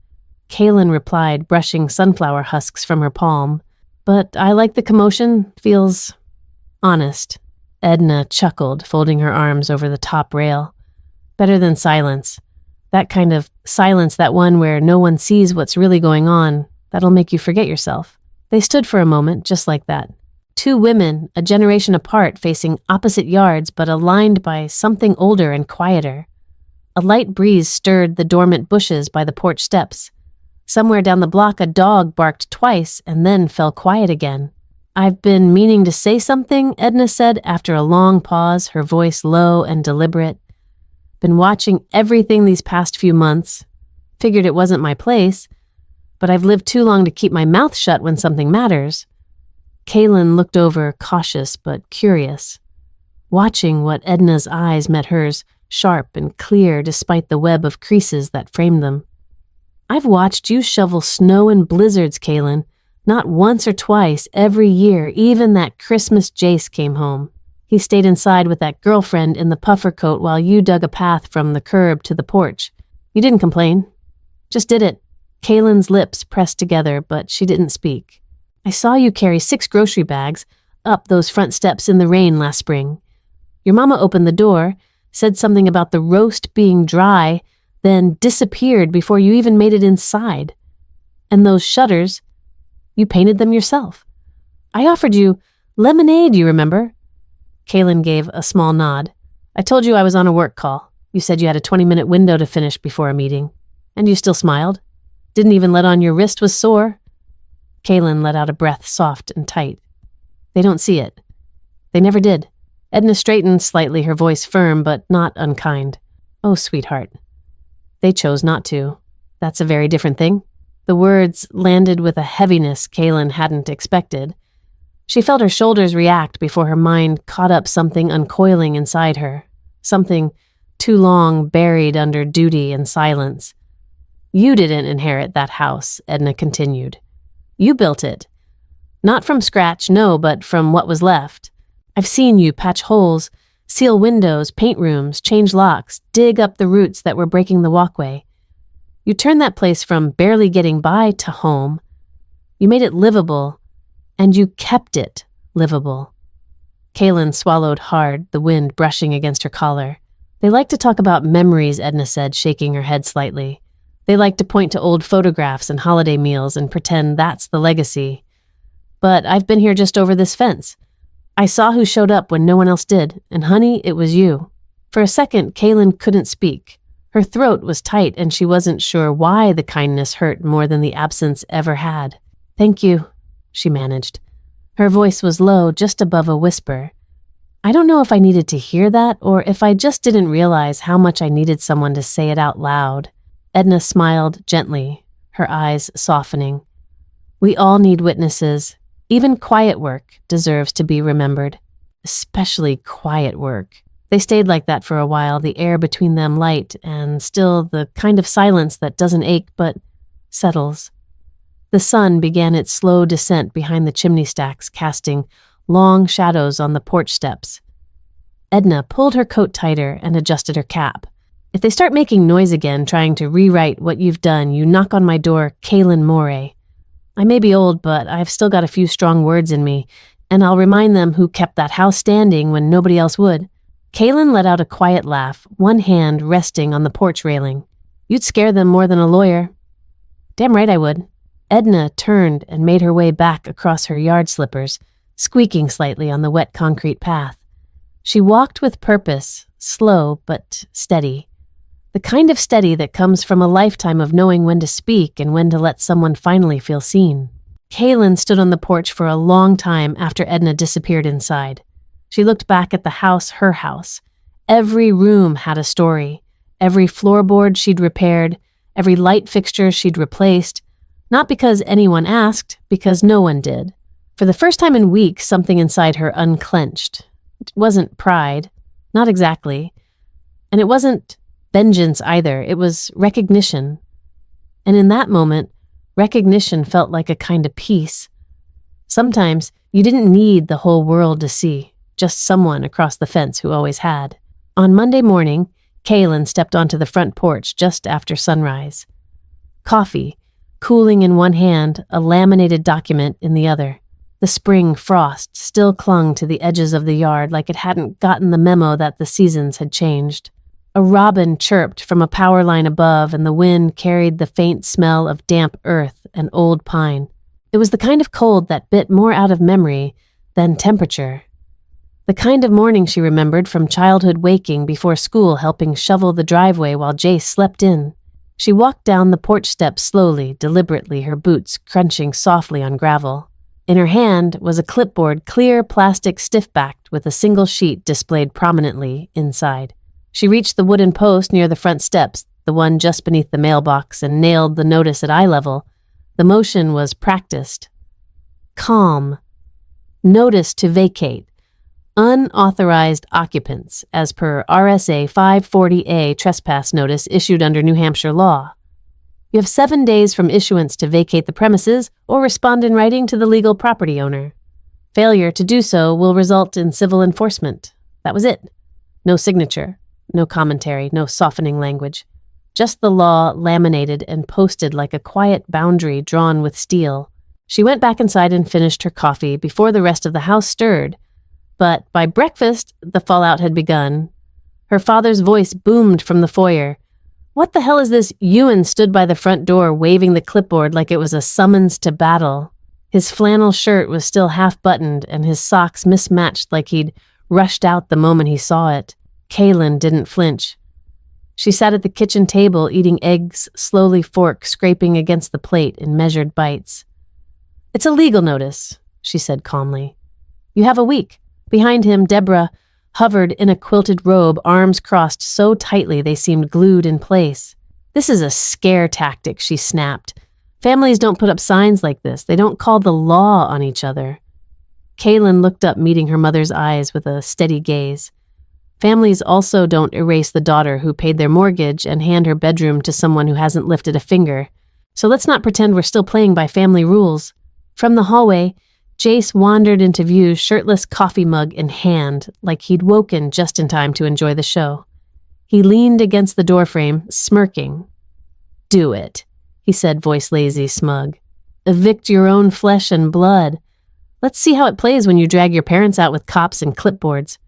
Kaylin replied, brushing sunflower husks from her palm. But I like the commotion, feels honest. Edna chuckled, folding her arms over the top rail. Better than silence. That kind of silence, that one where no one sees what's really going on, that'll make you forget yourself. They stood for a moment, just like that. Two women, a generation apart, facing opposite yards, but aligned by something older and quieter. A light breeze stirred the dormant bushes by the porch steps. Somewhere down the block, a dog barked twice and then fell quiet again. "I've been meaning to say something," Edna said after a long pause, her voice low and deliberate. "Been watching everything these past few months. Figured it wasn't my place, but I've lived too long to keep my mouth shut when something matters." Kaylin looked over, cautious but curious, watching what Edna's eyes met hers, sharp and clear despite the web of creases that framed them. "I've watched you shovel snow in blizzards, Kaylin, not once or twice, every year, even that Christmas Jace came home. He stayed inside with that girlfriend in the puffer coat while you dug a path from the curb to the porch. You didn't complain. Just did it." Kaylin's lips pressed together, but she didn't speak. "I saw you carry 6 grocery bags up those front steps in the rain last spring. Your mama opened the door, said something about the roast being dry, then disappeared before you even made it inside. And those shutters, you painted them yourself. I offered you lemonade, you remember?" Kaylin gave a small nod. "I told you I was on a work call. You said you had a 20-minute window to finish before a meeting. And you still smiled. Didn't even let on your wrist was sore." Kaylin let out a breath soft and tight. "They don't see it. They never did." Edna straightened slightly, her voice firm but not unkind. "Oh, sweetheart. They chose not to. That's a very different thing." The words landed with a heaviness Kaylin hadn't expected. She felt her shoulders react before her mind caught up something uncoiling inside her, something too long buried under duty and silence. "You didn't inherit that house," Edna continued. "You built it. Not from scratch, no, but from what was left. I've seen you patch holes, seal windows, paint rooms, change locks, dig up the roots that were breaking the walkway. You turned that place from barely getting by to home. You made it livable, and you kept it livable." Kaylin swallowed hard, the wind brushing against her collar. "They like to talk about memories," Edna said, shaking her head slightly. "They like to point to old photographs and holiday meals and pretend that's the legacy. But I've been here just over this fence. I saw who showed up when no one else did, and honey, it was you." For a second, Kaylin couldn't speak. Her throat was tight and she wasn't sure why the kindness hurt more than the absence ever had. "Thank you," she managed. Her voice was low, just above a whisper. I don't know if I needed to hear that or if I just didn't realize how much I needed someone to say it out loud. Edna smiled gently, her eyes softening. "We all need witnesses. Even quiet work deserves to be remembered. Especially quiet work." They stayed like that for a while, the air between them light and still the kind of silence that doesn't ache but settles. The sun began its slow descent behind the chimney stacks, casting long shadows on the porch steps. Edna pulled her coat tighter and adjusted her cap. "If they start making noise again, trying to rewrite what you've done, you knock on my door, Kaylin Moray. I may be old, but I've still got a few strong words in me, and I'll remind them who kept that house standing when nobody else would." Kaylin let out a quiet laugh, one hand resting on the porch railing. "You'd scare them more than a lawyer." "Damn right I would." Edna turned and made her way back across her yard slippers, squeaking slightly on the wet concrete path. She walked with purpose, slow but steady. The kind of steady that comes from a lifetime of knowing when to speak and when to let someone finally feel seen. Kaylin stood on the porch for a long time after Edna disappeared inside. She looked back at the house, her house. Every room had a story. Every floorboard she'd repaired, every light fixture she'd replaced. Not because anyone asked, because no one did. For the first time in weeks, something inside her unclenched. It wasn't pride. Not exactly. And it wasn't vengeance either. It was recognition. And in that moment, recognition felt like a kind of peace. Sometimes you didn't need the whole world to see, just someone across the fence who always had. On Monday morning, Kaylin stepped onto the front porch just after sunrise. Coffee, cooling in one hand, a laminated document in the other. The spring frost still clung to the edges of the yard like it hadn't gotten the memo that the seasons had changed. A robin chirped from a power line above, and the wind carried the faint smell of damp earth and old pine. It was the kind of cold that bit more out of memory than temperature. The kind of morning she remembered from childhood, waking before school, helping shovel the driveway while Jace slept in. She walked down the porch steps slowly, deliberately, her boots crunching softly on gravel. In her hand was a clipboard, clear plastic stiff-backed with a single sheet displayed prominently inside. She reached the wooden post near the front steps, the one just beneath the mailbox, and nailed the notice at eye level. The motion was practiced. Calm. Notice to vacate. Unauthorized occupants, as per RSA 540A trespass notice issued under New Hampshire law. You have 7 days from issuance to vacate the premises or respond in writing to the legal property owner. Failure to do so will result in civil enforcement. That was it. No signature, no commentary, no softening language. Just the law laminated and posted like a quiet boundary drawn with steel. She went back inside and finished her coffee before the rest of the house stirred. But by breakfast, the fallout had begun. Her father's voice boomed from the foyer. "What the hell is this?" Ewan stood by the front door waving the clipboard like it was a summons to battle. His flannel shirt was still half-buttoned and his socks mismatched like he'd rushed out the moment he saw it. Kaylin didn't flinch. She sat at the kitchen table eating eggs, slowly fork scraping against the plate in measured bites. "It's a legal notice," she said calmly. "You have a week." Behind him, Deborah hovered in a quilted robe, arms crossed so tightly they seemed glued in place. "This is a scare tactic," she snapped. "Families don't put up signs like this. They don't call the law on each other." Kaylin looked up, meeting her mother's eyes with a steady gaze. Families also don't erase the daughter who paid their mortgage and hand her bedroom to someone who hasn't lifted a finger. So let's not pretend we're still playing by family rules. From the hallway, Jace wandered into view, shirtless, coffee mug in hand, like he'd woken just in time to enjoy the show. He leaned against the doorframe, smirking. "Do it," he said, voice lazy, smug. "Evict your own flesh and blood. Let's see how it plays when you drag your parents out with cops and clipboards.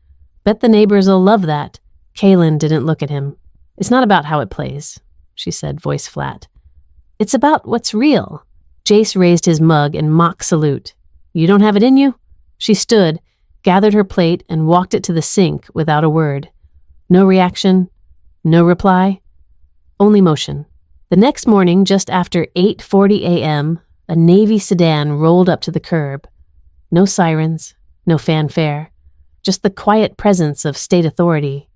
Bet the neighbors'll love that." Kaylin didn't look at him. "It's not about how it plays," she said, voice flat. "It's about what's real." Jace raised his mug in mock salute. "You don't have it in you?" She stood, gathered her plate, and walked it to the sink without a word. No reaction, no reply, only motion. The next morning, just after 8:40 a.m., a Navy sedan rolled up to the curb. No sirens, no fanfare, just the quiet presence of state authority.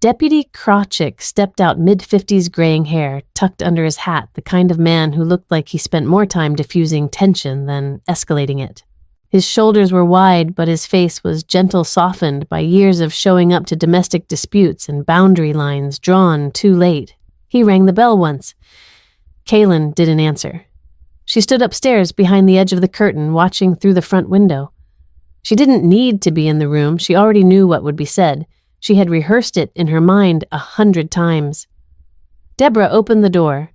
Deputy Krawczyk stepped out, mid-50s, graying hair, tucked under his hat, the kind of man who looked like he spent more time diffusing tension than escalating it. His shoulders were wide, but his face was gentle, softened by years of showing up to domestic disputes and boundary lines drawn too late. He rang the bell once. Kaylin didn't answer. She stood upstairs behind the edge of the curtain, watching through the front window. She didn't need to be in the room. She already knew what would be said. She had rehearsed it in her mind 100 times. Deborah opened the door.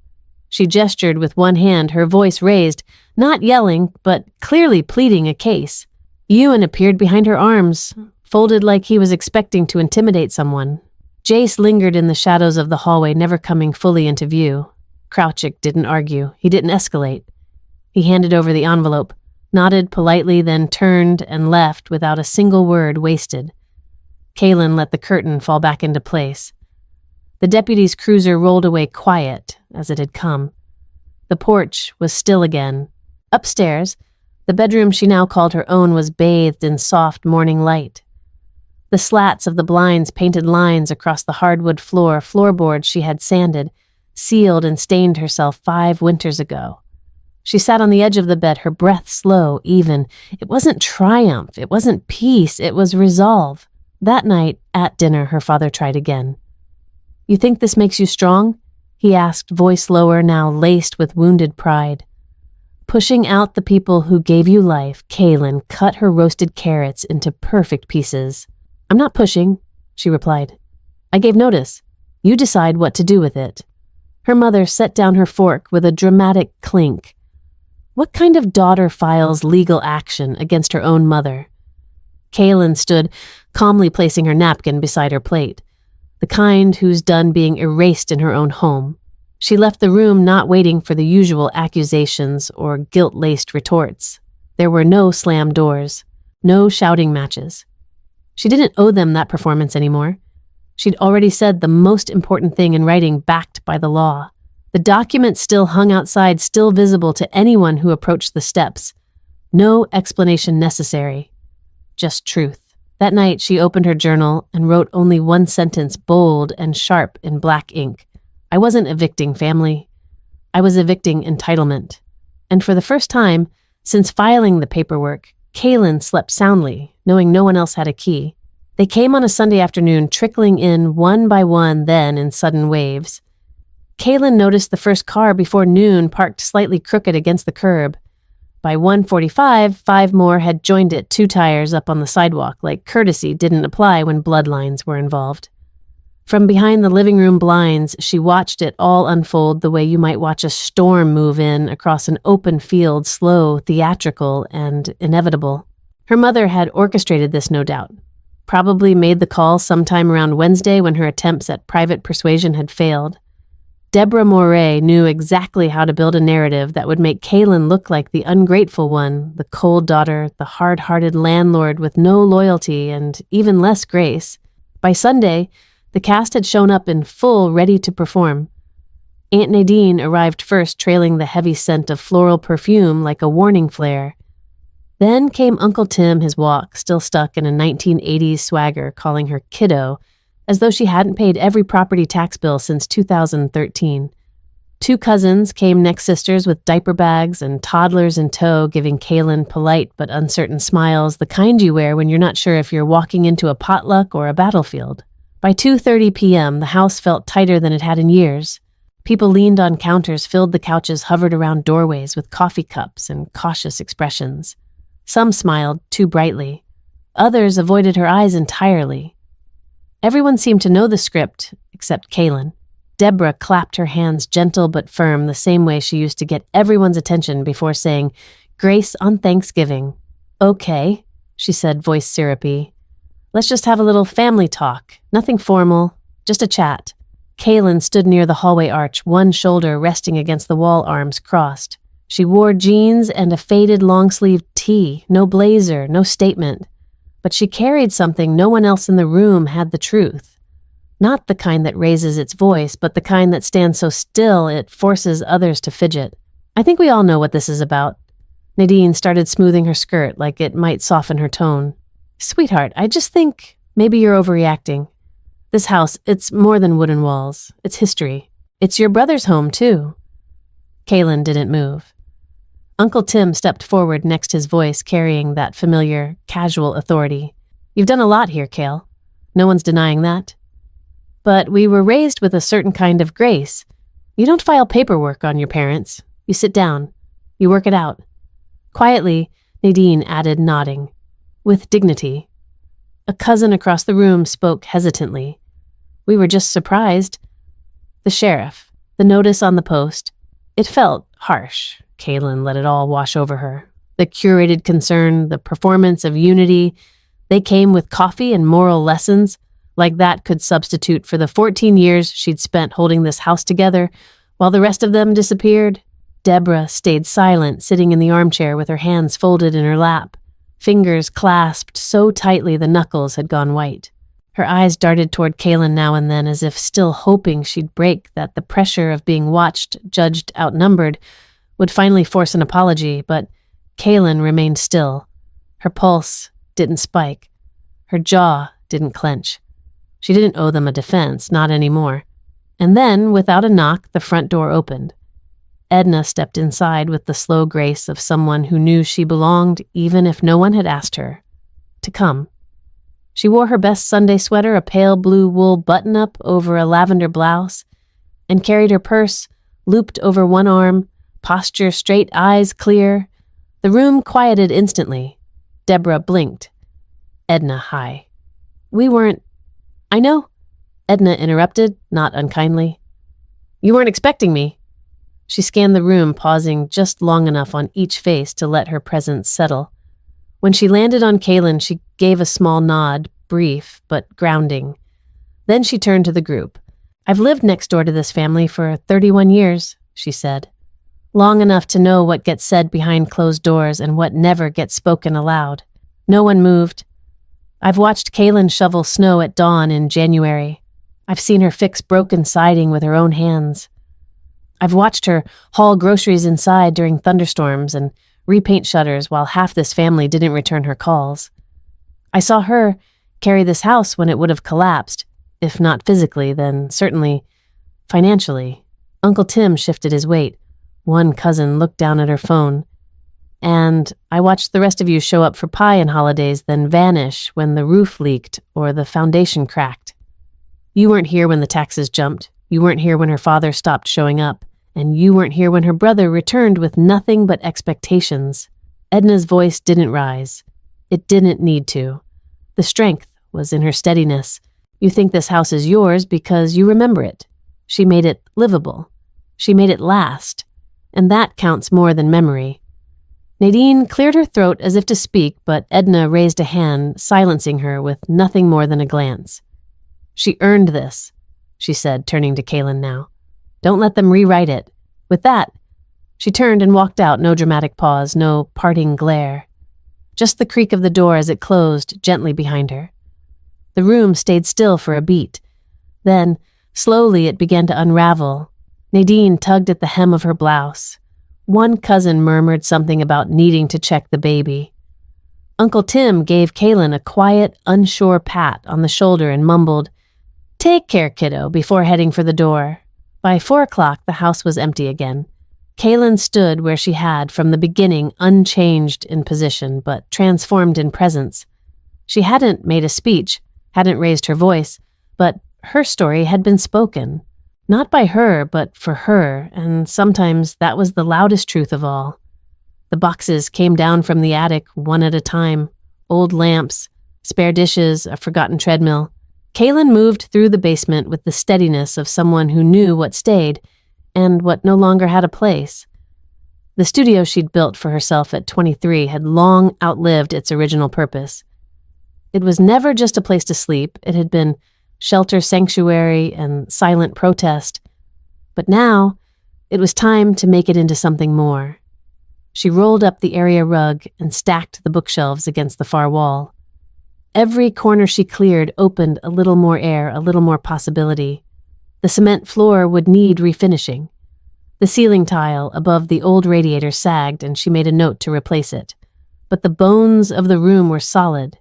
She gestured with one hand, her voice raised, not yelling, but clearly pleading a case. Ewan appeared behind her arms, folded like he was expecting to intimidate someone. Jace lingered in the shadows of the hallway, never coming fully into view. Krawczyk didn't argue. He didn't escalate. He handed over the envelope, nodded politely, then turned and left without a single word wasted. Kaylin let the curtain fall back into place. The deputy's cruiser rolled away quiet as it had come. The porch was still again. Upstairs, the bedroom she now called her own was bathed in soft morning light. The slats of the blinds painted lines across the hardwood floorboards she had sanded, sealed and stained herself 5 winters ago. She sat on the edge of the bed, her breath slow, even. It wasn't triumph, it wasn't peace, it was resolve. That night, at dinner, her father tried again. "You think this makes you strong?" he asked, voice lower, now laced with wounded pride. Pushing out the people who gave you life, Kaylin cut her roasted carrots into perfect pieces. "I'm not pushing," she replied. "I gave notice. You decide what to do with it." Her mother set down her fork with a dramatic clink. What kind of daughter files legal action against her own mother? Kaylin stood, calmly placing her napkin beside her plate, the kind who's done being erased in her own home. She left the room, not waiting for the usual accusations or guilt-laced retorts. There were no slammed doors, no shouting matches. She didn't owe them that performance anymore. She'd already said the most important thing in writing, backed by the law. The document still hung outside, still visible to anyone who approached the steps. No explanation necessary. Just truth. That night, she opened her journal and wrote only one sentence, bold and sharp in black ink. I wasn't evicting family. I was evicting entitlement. And for the first time, since filing the paperwork, Kaylin slept soundly, knowing no one else had a key. They came on a Sunday afternoon, trickling in one by one, then in sudden waves. Kaylin noticed the first car before noon parked slightly crooked against the curb. By 1:45, 5 more had joined it, 2 tires up on the sidewalk, like courtesy didn't apply when bloodlines were involved. From behind the living room blinds, she watched it all unfold the way you might watch a storm move in across an open field, slow, theatrical, and inevitable. Her mother had orchestrated this, no doubt. Probably made the call sometime around Wednesday when her attempts at private persuasion had failed. Deborah Moray knew exactly how to build a narrative that would make Kaylin look like the ungrateful one, the cold daughter, the hard-hearted landlord with no loyalty and even less grace. By Sunday, the cast had shown up in full, ready to perform. Aunt Nadine arrived first, trailing the heavy scent of floral perfume like a warning flare. Then came Uncle Tim, his walk, still stuck in a 1980s swagger, calling her kiddo, as though she hadn't paid every property tax bill since 2013. 2 cousins came next sisters with diaper bags and toddlers in tow, giving Kaylin polite but uncertain smiles, the kind you wear when you're not sure if you're walking into a potluck or a battlefield. By 2:30 p.m., the house felt tighter than it had in years. People leaned on counters, filled the couches, hovered around doorways with coffee cups and cautious expressions. Some smiled too brightly. Others avoided her eyes entirely. Everyone seemed to know the script, except Kaylin. Deborah clapped her hands gentle but firm, the same way she used to get everyone's attention before saying, "Grace on Thanksgiving." "Okay," she said, voice syrupy. "Let's just have a little family talk. Nothing formal, just a chat." Kaylin stood near the hallway arch, one shoulder resting against the wall, arms crossed. She wore jeans and a faded long-sleeved tee, no blazer, no statement. But she carried something no one else in the room had, the truth. Not the kind that raises its voice, but the kind that stands so still it forces others to fidget. "I think we all know what this is about." Nadine started smoothing her skirt like it might soften her tone. "Sweetheart, I just think maybe you're overreacting. This house, it's more than wooden walls. It's history. It's your brother's home, too." Kaylin didn't move. Uncle Tim stepped forward, next, his voice carrying that familiar, casual authority. "You've done a lot here, Kale. No one's denying that. But we were raised with a certain kind of grace. You don't file paperwork on your parents. You sit down. You work it out." Quietly, Nadine added, nodding. With dignity. A cousin across the room spoke hesitantly. "We were just surprised." The sheriff. The notice on the post. It felt harsh. Kaylin let it all wash over her. The curated concern, the performance of unity, they came with coffee and moral lessons, like that could substitute for the 14 years she'd spent holding this house together, while the rest of them disappeared. Deborah stayed silent, sitting in the armchair with her hands folded in her lap, fingers clasped so tightly the knuckles had gone white. Her eyes darted toward Kaylin now and then, as if still hoping she'd break, that the pressure of being watched, judged, outnumbered, would finally force an apology, but Kaylin remained still. Her pulse didn't spike. Her jaw didn't clench. She didn't owe them a defense, not anymore. And then, without a knock, the front door opened. Edna stepped inside with the slow grace of someone who knew she belonged, even if no one had asked her to come. She wore her best Sunday sweater, a pale blue wool button-up over a lavender blouse, and carried her purse looped over one arm, posture straight, eyes clear. The room quieted instantly. Deborah blinked. Edna, hi. "We weren't—" "I know," Edna interrupted, not unkindly. "You weren't expecting me." She scanned the room, pausing just long enough on each face to let her presence settle. When she landed on Kaylin, she gave a small nod, brief but grounding. Then she turned to the group. "I've lived next door to this family for 31 years, she said. Long enough to know what gets said behind closed doors and what never gets spoken aloud. No one moved. I've watched Kaylin shovel snow at dawn in January. I've seen her fix broken siding with her own hands. I've watched her haul groceries inside during thunderstorms and repaint shutters while half this family didn't return her calls. I saw her carry this house when it would have collapsed, if not physically, then certainly financially. Uncle Tim shifted his weight. One cousin looked down at her phone. And I watched the rest of you show up for pie and holidays, then vanish when the roof leaked or the foundation cracked. You weren't here when the taxes jumped. You weren't here when her father stopped showing up. And you weren't here when her brother returned with nothing but expectations. Edna's voice didn't rise. It didn't need to. The strength was in her steadiness. You think this house is yours because you remember it. She made it livable. She made it last. And that counts more than memory. Nadine cleared her throat as if to speak, but Edna raised a hand, silencing her with nothing more than a glance. She earned this, she said, turning to Kaylin now. Don't let them rewrite it. With that, she turned and walked out, no dramatic pause, no parting glare. Just the creak of the door as it closed gently behind her. The room stayed still for a beat. Then, slowly it began to unravel. Nadine tugged at the hem of her blouse. One cousin murmured something about needing to check the baby. Uncle Tim gave Kaylin a quiet, unsure pat on the shoulder and mumbled, "Take care, kiddo," before heading for the door. By 4:00, the house was empty again. Kaylin stood where she had, from the beginning, unchanged in position, but transformed in presence. She hadn't made a speech, hadn't raised her voice, but her story had been spoken. Not by her, but for her, and sometimes that was the loudest truth of all. The boxes came down from the attic one at a time. Old lamps, spare dishes, a forgotten treadmill. Kaylin moved through the basement with the steadiness of someone who knew what stayed and what no longer had a place. The studio she'd built for herself at 23 had long outlived its original purpose. It was never just a place to sleep. It had been shelter, sanctuary, and silent protest. But now, it was time to make it into something more. She rolled up the area rug and stacked the bookshelves against the far wall. Every corner she cleared opened a little more air, a little more possibility. The cement floor would need refinishing. The ceiling tile above the old radiator sagged, and she made a note to replace it. But the bones of the room were solid.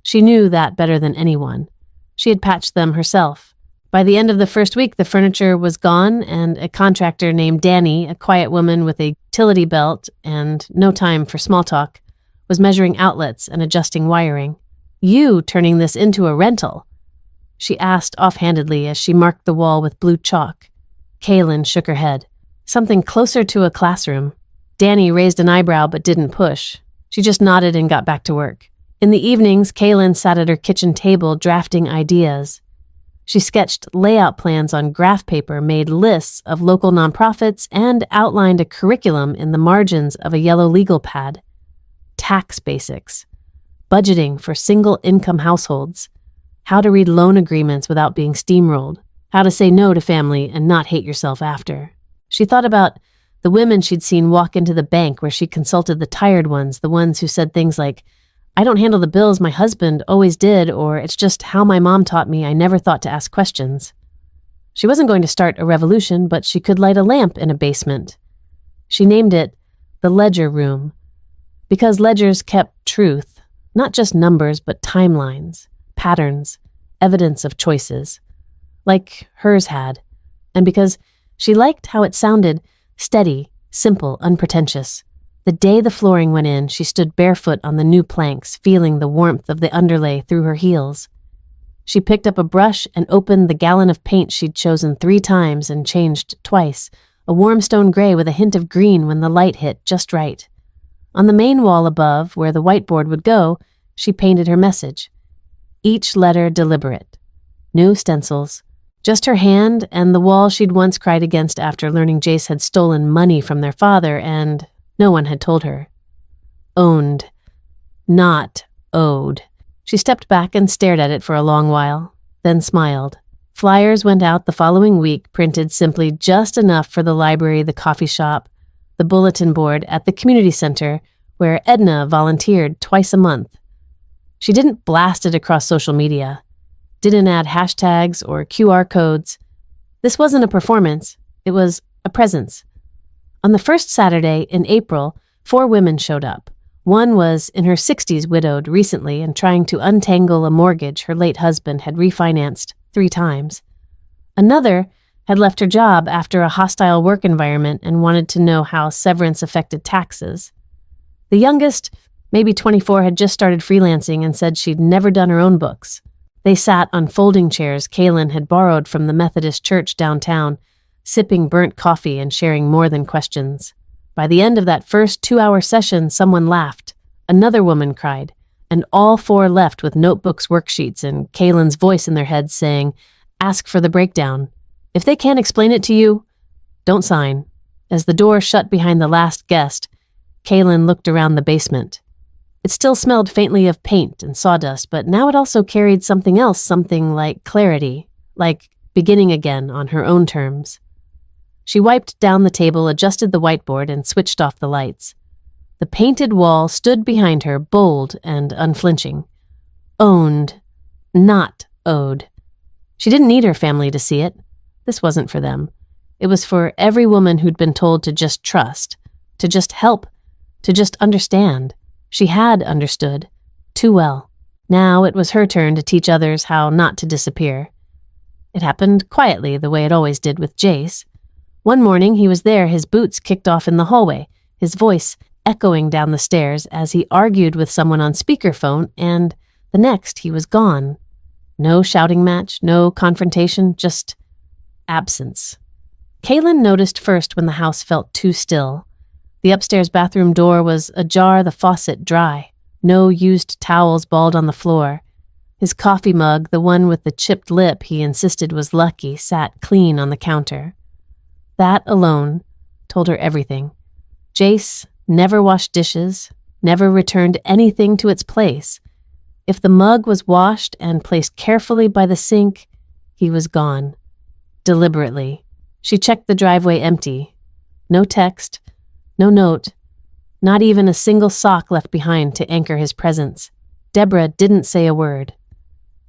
She knew that better than anyone. She had patched them herself. By the end of the first week, the furniture was gone, and a contractor named Danny, a quiet woman with a utility belt and no time for small talk, was measuring outlets and adjusting wiring. "You turning this into a rental?" she asked offhandedly as she marked the wall with blue chalk. Kaylin shook her head. "Something closer to a classroom." Danny raised an eyebrow but didn't push. She just nodded and got back to work. In the evenings, Kaylin sat at her kitchen table drafting ideas. She sketched layout plans on graph paper, made lists of local nonprofits, and outlined a curriculum in the margins of a yellow legal pad. Tax basics. Budgeting for single-income households. How to read loan agreements without being steamrolled. How to say no to family and not hate yourself after. She thought about the women she'd seen walk into the bank where she consulted the tired ones, the ones who said things like, "I don't handle the bills, my husband always did," or "It's just how my mom taught me, I never thought to ask questions." She wasn't going to start a revolution, but she could light a lamp in a basement. She named it the Ledger Room, because ledgers kept truth, not just numbers, but timelines, patterns, evidence of choices, like hers had, and because she liked how it sounded steady, simple, unpretentious. The day the flooring went in, she stood barefoot on the new planks, feeling the warmth of the underlay through her heels. She picked up a brush and opened the gallon of paint she'd chosen 3 times and changed twice, a warm stone gray with a hint of green when the light hit just right. On the main wall above, where the whiteboard would go, she painted her message. Each letter deliberate. No stencils. Just her hand and the wall she'd once cried against after learning Jace had stolen money from their father and no one had told her. Owned. Not owed. She stepped back and stared at it for a long while, then smiled. Flyers went out the following week, printed simply just enough for the library, the coffee shop, the bulletin board at the community center, where Edna volunteered twice a month. She didn't blast it across social media, didn't add hashtags or QR codes. This wasn't a performance. It was a presence. On the first Saturday in April, 4 women showed up. One was in her 60s, widowed recently and trying to untangle a mortgage her late husband had refinanced 3 times. Another had left her job after a hostile work environment and wanted to know how severance affected taxes. The youngest, maybe 24, had just started freelancing and said she'd never done her own books. They sat on folding chairs Kaylin had borrowed from the Methodist church downtown, sipping burnt coffee and sharing more than questions. By the end of that first 2-hour session, someone laughed. Another woman cried, and all 4 left with notebooks, worksheets, and Kaylin's voice in their heads saying, "Ask for the breakdown. If they can't explain it to you, don't sign." As the door shut behind the last guest, Kaylin looked around the basement. It still smelled faintly of paint and sawdust, but now it also carried something else, something like clarity, like beginning again on her own terms. She wiped down the table, adjusted the whiteboard, and switched off the lights. The painted wall stood behind her, bold and unflinching. Owned, not owed. She didn't need her family to see it. This wasn't for them. It was for every woman who'd been told to just trust, to just help, to just understand. She had understood. Too well. Now it was her turn to teach others how not to disappear. It happened quietly, the way it always did with Jace. One morning he was there, his boots kicked off in the hallway, his voice echoing down the stairs as he argued with someone on speakerphone, and the next he was gone. No shouting match, no confrontation, just absence. Kaylin noticed first when the house felt too still. The upstairs bathroom door was ajar, the faucet dry. No used towels balled on the floor. His coffee mug, the one with the chipped lip he insisted was lucky, sat clean on the counter. That alone told her everything. Jace never washed dishes, never returned anything to its place. If the mug was washed and placed carefully by the sink, he was gone. Deliberately. She checked the driveway empty. No text, no note, not even a single sock left behind to anchor his presence. Deborah didn't say a word.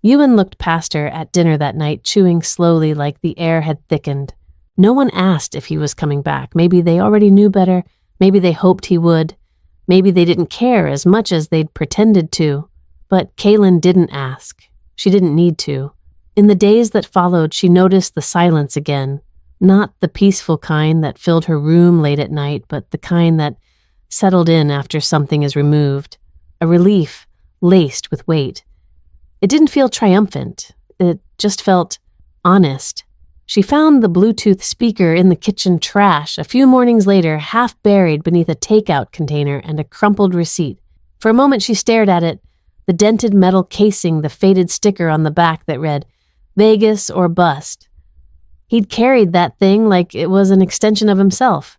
Ewan looked past her at dinner that night, chewing slowly like the air had thickened. No one asked if he was coming back. Maybe they already knew better. Maybe they hoped he would. Maybe they didn't care as much as they'd pretended to. But Kaylin didn't ask. She didn't need to. In the days that followed, she noticed the silence again. Not the peaceful kind that filled her room late at night, but the kind that settled in after something is removed. A relief laced with weight. It didn't feel triumphant. It just felt honest. She found the Bluetooth speaker in the kitchen trash a few mornings later, half buried beneath a takeout container and a crumpled receipt. For a moment she stared at it, the dented metal casing, the faded sticker on the back that read, "Vegas or bust." He'd carried that thing like it was an extension of himself.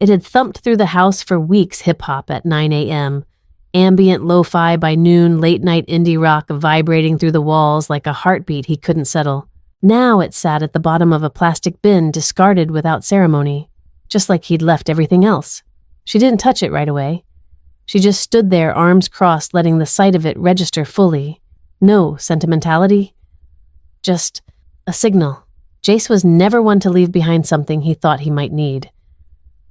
It had thumped through the house for weeks, hip-hop at 9 a.m., ambient lo-fi by noon, late-night indie rock vibrating through the walls like a heartbeat he couldn't settle. Now it sat at the bottom of a plastic bin, discarded without ceremony, just like he'd left everything else. She didn't touch it right away. She just stood there, arms crossed, letting the sight of it register fully. No sentimentality, just a signal. Jace was never one to leave behind something he thought he might need.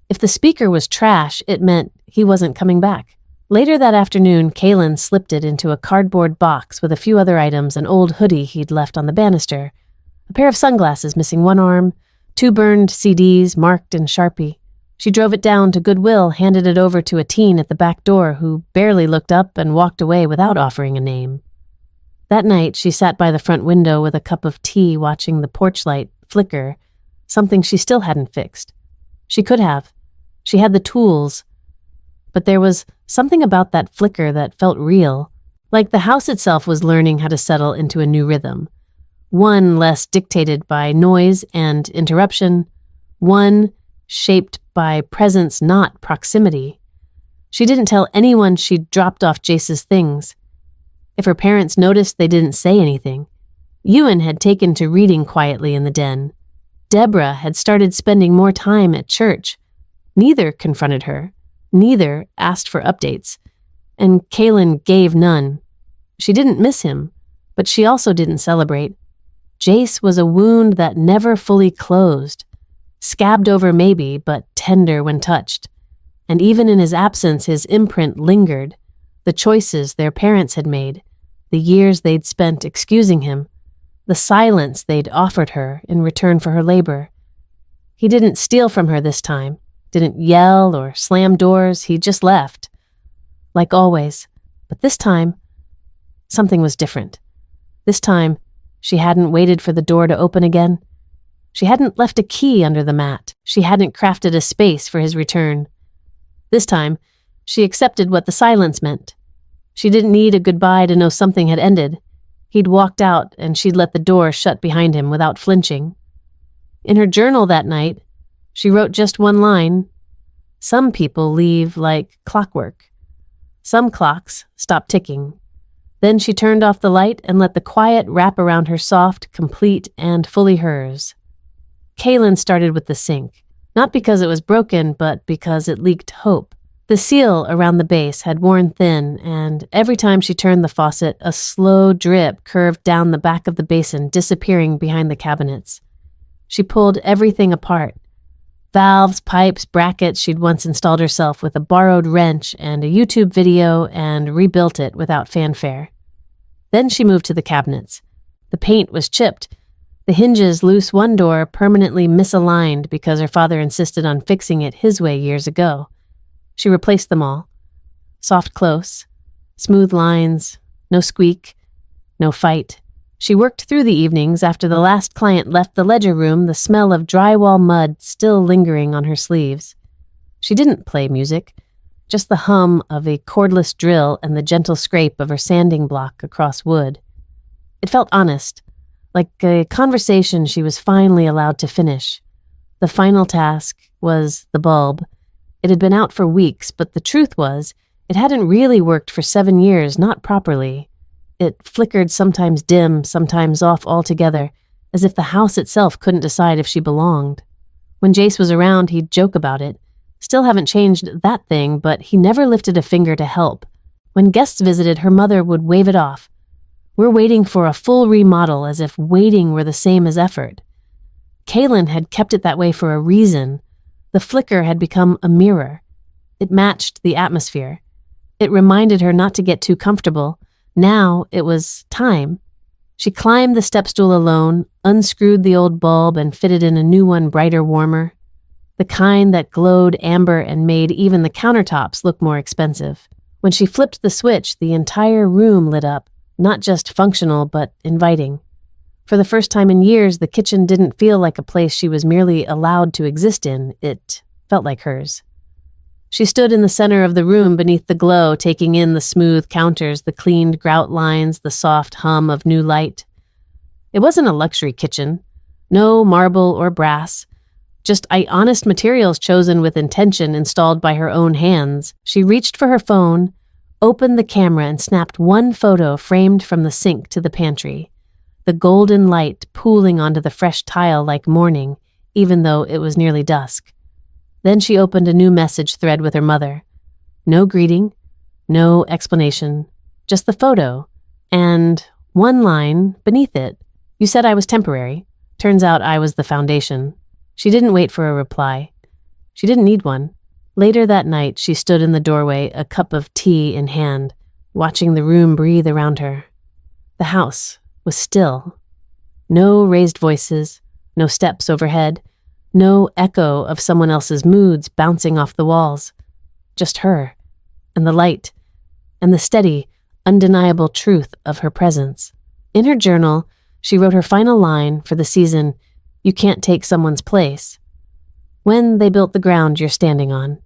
If the speaker was trash, it meant he wasn't coming back. Later that afternoon, Kaylin slipped it into a cardboard box with a few other items, an old hoodie he'd left on the banister, a pair of sunglasses missing one arm, 2 burned CDs marked in Sharpie. She drove it down to Goodwill, handed it over to a teen at the back door who barely looked up and walked away without offering a name. That night, she sat by the front window with a cup of tea, watching the porch light flicker, something she still hadn't fixed. She could have. She had the tools. But there was something about that flicker that felt real, like the house itself was learning how to settle into a new rhythm. One less dictated by noise and interruption, one shaped by presence, not proximity. She didn't tell anyone she'd dropped off Jace's things. If her parents noticed, they didn't say anything. Ewan had taken to reading quietly in the den. Deborah had started spending more time at church. Neither confronted her. Neither asked for updates. And Kaylin gave none. She didn't miss him, but she also didn't celebrate. Jace was a wound that never fully closed. Scabbed over maybe, but tender when touched. And even in his absence, his imprint lingered. The choices their parents had made, the years they'd spent excusing him, the silence they'd offered her in return for her labor. He didn't steal from her this time, didn't yell or slam doors, he just left. Like always, but this time, something was different. This time, she hadn't waited for the door to open again. She hadn't left a key under the mat. She hadn't crafted a space for his return. This time, she accepted what the silence meant. She didn't need a goodbye to know something had ended. He'd walked out, and she'd let the door shut behind him without flinching. In her journal that night, she wrote just one line. Some people leave like clockwork. Some clocks stop ticking. Then she turned off the light and let the quiet wrap around her soft, complete, and fully hers. Kaylin started with the sink, not because it was broken, but because it leaked hope. The seal around the base had worn thin, and every time she turned the faucet, a slow drip curved down the back of the basin, disappearing behind the cabinets. She pulled everything apart. Valves, pipes, brackets she'd once installed herself with a borrowed wrench and a YouTube video and rebuilt it without fanfare. Then she moved to the cabinets. The paint was chipped. The hinges loose one door permanently misaligned because her father insisted on fixing it his way years ago. She replaced them all. Soft close, smooth lines, no squeak, no fight. She worked through the evenings after the last client left the ledger room, the smell of drywall mud still lingering on her sleeves. She didn't play music, just the hum of a cordless drill and the gentle scrape of her sanding block across wood. It felt honest, like a conversation she was finally allowed to finish. The final task was the bulb. It had been out for weeks, but the truth was, it hadn't really worked for 7 years, not properly. It flickered sometimes dim, sometimes off altogether, as if the house itself couldn't decide if she belonged. When Jace was around, he'd joke about it. Still haven't changed that thing, but he never lifted a finger to help. When guests visited, her mother would wave it off. We're waiting for a full remodel, as if waiting were the same as effort. Kaylin had kept it that way for a reason. The flicker had become a mirror. It matched the atmosphere. It reminded her not to get too comfortable. Now it was time. She climbed the step stool alone, unscrewed the old bulb, and fitted in a new one brighter, warmer. The kind that glowed amber and made even the countertops look more expensive. When she flipped the switch, the entire room lit up, not just functional, but inviting. For the first time in years, the kitchen didn't feel like a place she was merely allowed to exist in. It felt like hers. She stood in the center of the room beneath the glow, taking in the smooth counters, the cleaned grout lines, the soft hum of new light. It wasn't a luxury kitchen. No marble or brass. Just honest materials chosen with intention, installed by her own hands. She reached for her phone, opened the camera, and snapped one photo framed from the sink to the pantry. The golden light pooling onto the fresh tile like morning, even though it was nearly dusk. Then she opened a new message thread with her mother. No greeting, no explanation, just the photo, and one line beneath it. You said I was temporary. Turns out I was the foundation. She didn't wait for a reply. She didn't need one. Later that night, she stood in the doorway, a cup of tea in hand, watching the room breathe around her. The house was still. No raised voices, no steps overhead, no echo of someone else's moods bouncing off the walls. Just her, and the light, and the steady, undeniable truth of her presence. In her journal, she wrote her final line for the season, "You can't take someone's place." When they built the ground you're standing on,